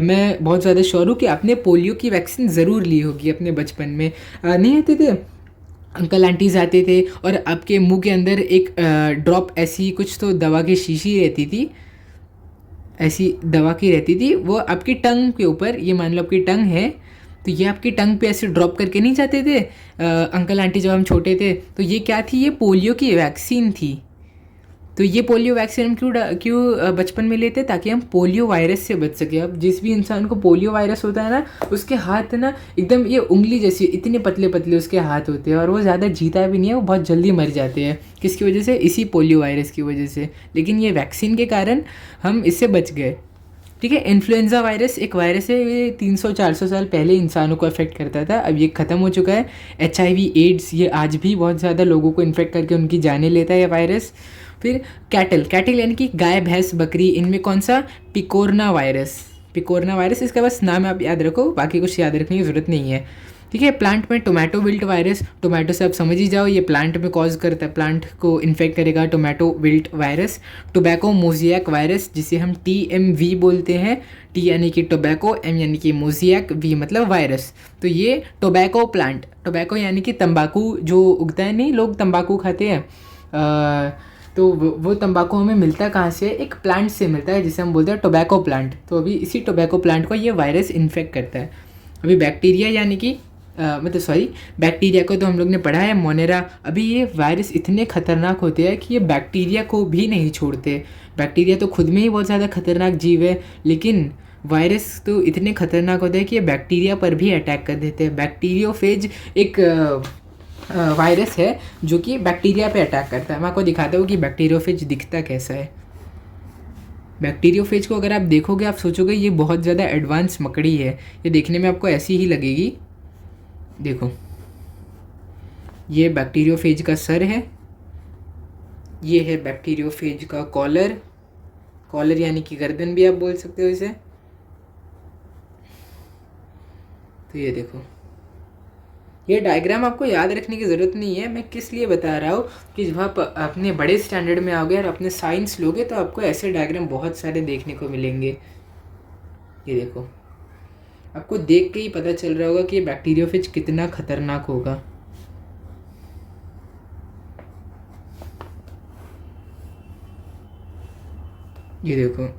मैं बहुत ज़्यादा श्योर हूँ कि आपने पोलियो की वैक्सीन ज़रूर ली होगी अपने बचपन में। नहीं आते थे, अंकल आंटीज आते थे और आपके मुंह के अंदर एक ड्रॉप ऐसी कुछ तो दवा की शीशी रहती थी, ऐसी दवा की रहती थी, वो आपकी टंग के ऊपर, ये मान लो आपकी टंग है तो ये आपकी टंग पे ऐसे ड्रॉप करके नहीं जाते थे अंकल आंटी जब हम छोटे थे। तो ये क्या थी? ये पोलियो की वैक्सीन थी। तो ये पोलियो वैक्सीन हम क्यों बचपन में लेते, ताकि हम पोलियो वायरस से बच सके। अब जिस भी इंसान को पोलियो वायरस होता है ना, उसके हाथ ना एकदम ये उंगली जैसी, इतने पतले पतले उसके हाथ होते हैं और वो ज़्यादा जीता भी नहीं है, वो बहुत जल्दी मर जाते हैं। किसकी वजह से? इसी पोलियो वायरस की वजह से। लेकिन ये वैक्सीन के कारण हम इससे बच गए। ठीक है, इन्फ्लुएंजा वायरस एक वायरस है, ये 300-400 साल पहले इंसानों को अफेक्ट करता था, अब ये ख़त्म हो चुका है। HIV एड्स, ये आज भी बहुत ज़्यादा लोगों को इन्फेक्ट करके उनकी जानें लेता है ये वायरस। फिर कैटल यानी कि गाय भैंस बकरी, इनमें कौन सा? पिकोरना वायरस, इसका बस नाम आप याद रखो, बाकी कुछ याद रखने की ज़रूरत नहीं है। ठीक है, प्लांट में टोमेटो विल्ट वायरस, टोमेटो से आप समझ ही जाओ, ये प्लांट में कॉज करता है, प्लांट को इन्फेक्ट करेगा tomato wilt virus. Tobacco mosaic virus, जिसे हम TMV बोलते हैं, T यानी कि टोबैको, M यानी कि मोज़ेक, V मतलब वायरस। तो ये टोबैको प्लांट, टोबैको यानी कि तंबाकू जो उगता है, नहीं लोग तंबाकू खाते हैं, तो वो तंबाकू हमें मिलता है कहाँ से? एक प्लांट से मिलता है जिसे हम बोलते हैं टोबैको प्लांट। तो अभी इसी टोबैको प्लांट को ये वायरस इन्फेक्ट करता है। अभी बैक्टीरिया यानी कि बैक्टीरिया को तो हम लोग ने पढ़ा है, मोनेरा। अभी ये वायरस इतने खतरनाक होते हैं कि ये बैक्टीरिया को भी नहीं छोड़ते। बैक्टीरिया तो खुद में ही बहुत ज़्यादा खतरनाक जीव है, लेकिन वायरस तो इतने खतरनाक होते हैं कि ये बैक्टीरिया पर भी अटैक कर देते हैं। बैक्टीरियोफेज एक वायरस है जो कि बैक्टीरिया पे अटैक करता है। मैं आपको दिखाता हूँ कि बैक्टीरियोफेज दिखता कैसा है। बैक्टीरियोफेज को अगर आप देखोगे, आप सोचोगे ये बहुत ज़्यादा एडवांस मकड़ी है, ये देखने में आपको ऐसी ही लगेगी। देखो, ये बैक्टीरियोफेज का सर है, ये है बैक्टीरियोफेज का कॉलर यानी कि गर्दन भी आप बोल सकते हो इसे। तो ये देखो, ये डायग्राम आपको याद रखने की ज़रूरत नहीं है, मैं किस लिए बता रहा हूँ कि जब आप अपने बड़े स्टैंडर्ड में आओगे और अपने साइंस लोगे तो आपको ऐसे डायग्राम बहुत सारे देखने को मिलेंगे। ये देखो, आपको देख के ही पता चल रहा होगा कि ये बैक्टीरियोफेज कितना खतरनाक होगा। ये देखो,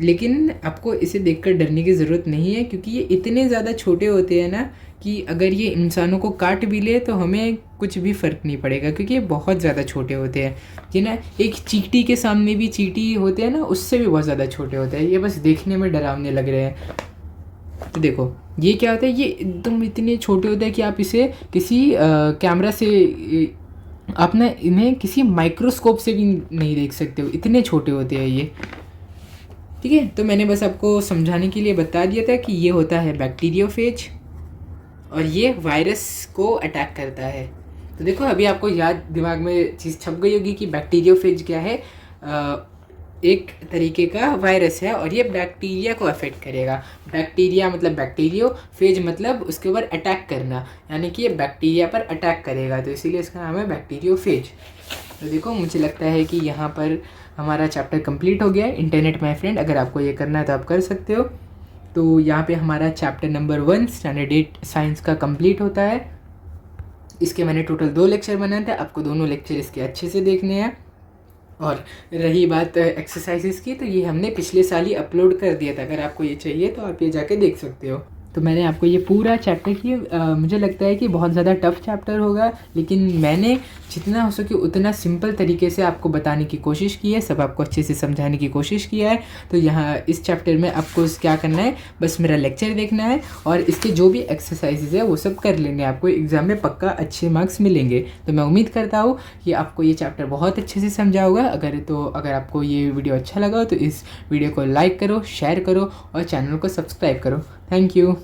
लेकिन आपको इसे देखकर डरने की ज़रूरत नहीं है, क्योंकि ये इतने ज़्यादा छोटे होते हैं ना कि अगर ये इंसानों को काट भी ले तो हमें कुछ भी फ़र्क नहीं पड़ेगा, क्योंकि ये बहुत ज़्यादा छोटे होते हैं। ये ना एक चींटी के सामने भी, चींटी होते हैं ना, उससे भी बहुत ज़्यादा छोटे होते हैं। ये बस देखने में डरावने लग रहे हैं। तो देखो, ये क्या होता है, ये एकदम इतने छोटे होते हैं कि आप इसे किसी कैमरा से, आप ना इन्हें किसी माइक्रोस्कोप से भी नहीं देख सकते हो, इतने छोटे होते हैं ये। ठीक है, तो मैंने बस आपको समझाने के लिए बता दिया था कि ये होता है बैक्टीरियोफेज और ये वायरस को अटैक करता है। तो देखो, अभी आपको याद, दिमाग में चीज़ छप गई होगी कि बैक्टीरियोफेज क्या है। एक तरीके का वायरस है और ये बैक्टीरिया को अफेक्ट करेगा। बैक्टीरिया मतलब बैक्टीरियो, फेज मतलब उसके ऊपर अटैक करना, यानी कि ये बैक्टीरिया पर अटैक करेगा, तो इसीलिए इसका नाम है बैक्टीरियोफेज। तो देखो, मुझे लगता है कि यहाँ पर हमारा चैप्टर कंप्लीट हो गया है। इंटरनेट माय फ्रेंड, अगर आपको ये करना है तो आप कर सकते हो। तो यहाँ पे हमारा चैप्टर नंबर 1 स्टैंडर्ड 8 साइंस का कंप्लीट होता है। इसके मैंने टोटल 2 लेक्चर बनाए थे, आपको दोनों लेक्चर इसके अच्छे से देखने हैं। और रही बात एक्सरसाइजेस की, तो ये हमने पिछले साल ही अपलोड कर दिया था। अगर आपको ये चाहिए तो आप ये जाके देख सकते हो। तो मैंने आपको ये पूरा चैप्टर किया, मुझे लगता है कि बहुत ज़्यादा टफ चैप्टर होगा, लेकिन मैंने जितना हो सके उतना सिंपल तरीके से आपको बताने की कोशिश की है, सब आपको अच्छे से समझाने की कोशिश किया है। तो यहाँ इस चैप्टर में आपको क्या करना है, बस मेरा लेक्चर देखना है और इसके जो भी एक्सरसाइजेज है वो सब कर लेंगे, आपको एग्ज़ाम में पक्का अच्छे मार्क्स मिलेंगे। तो मैं उम्मीद करता हूँ कि आपको ये चैप्टर बहुत अच्छे से समझा होगा। अगर आपको ये वीडियो अच्छा लगा हो तो इस वीडियो को लाइक करो, शेयर करो और चैनल को सब्सक्राइब करो। Thank you.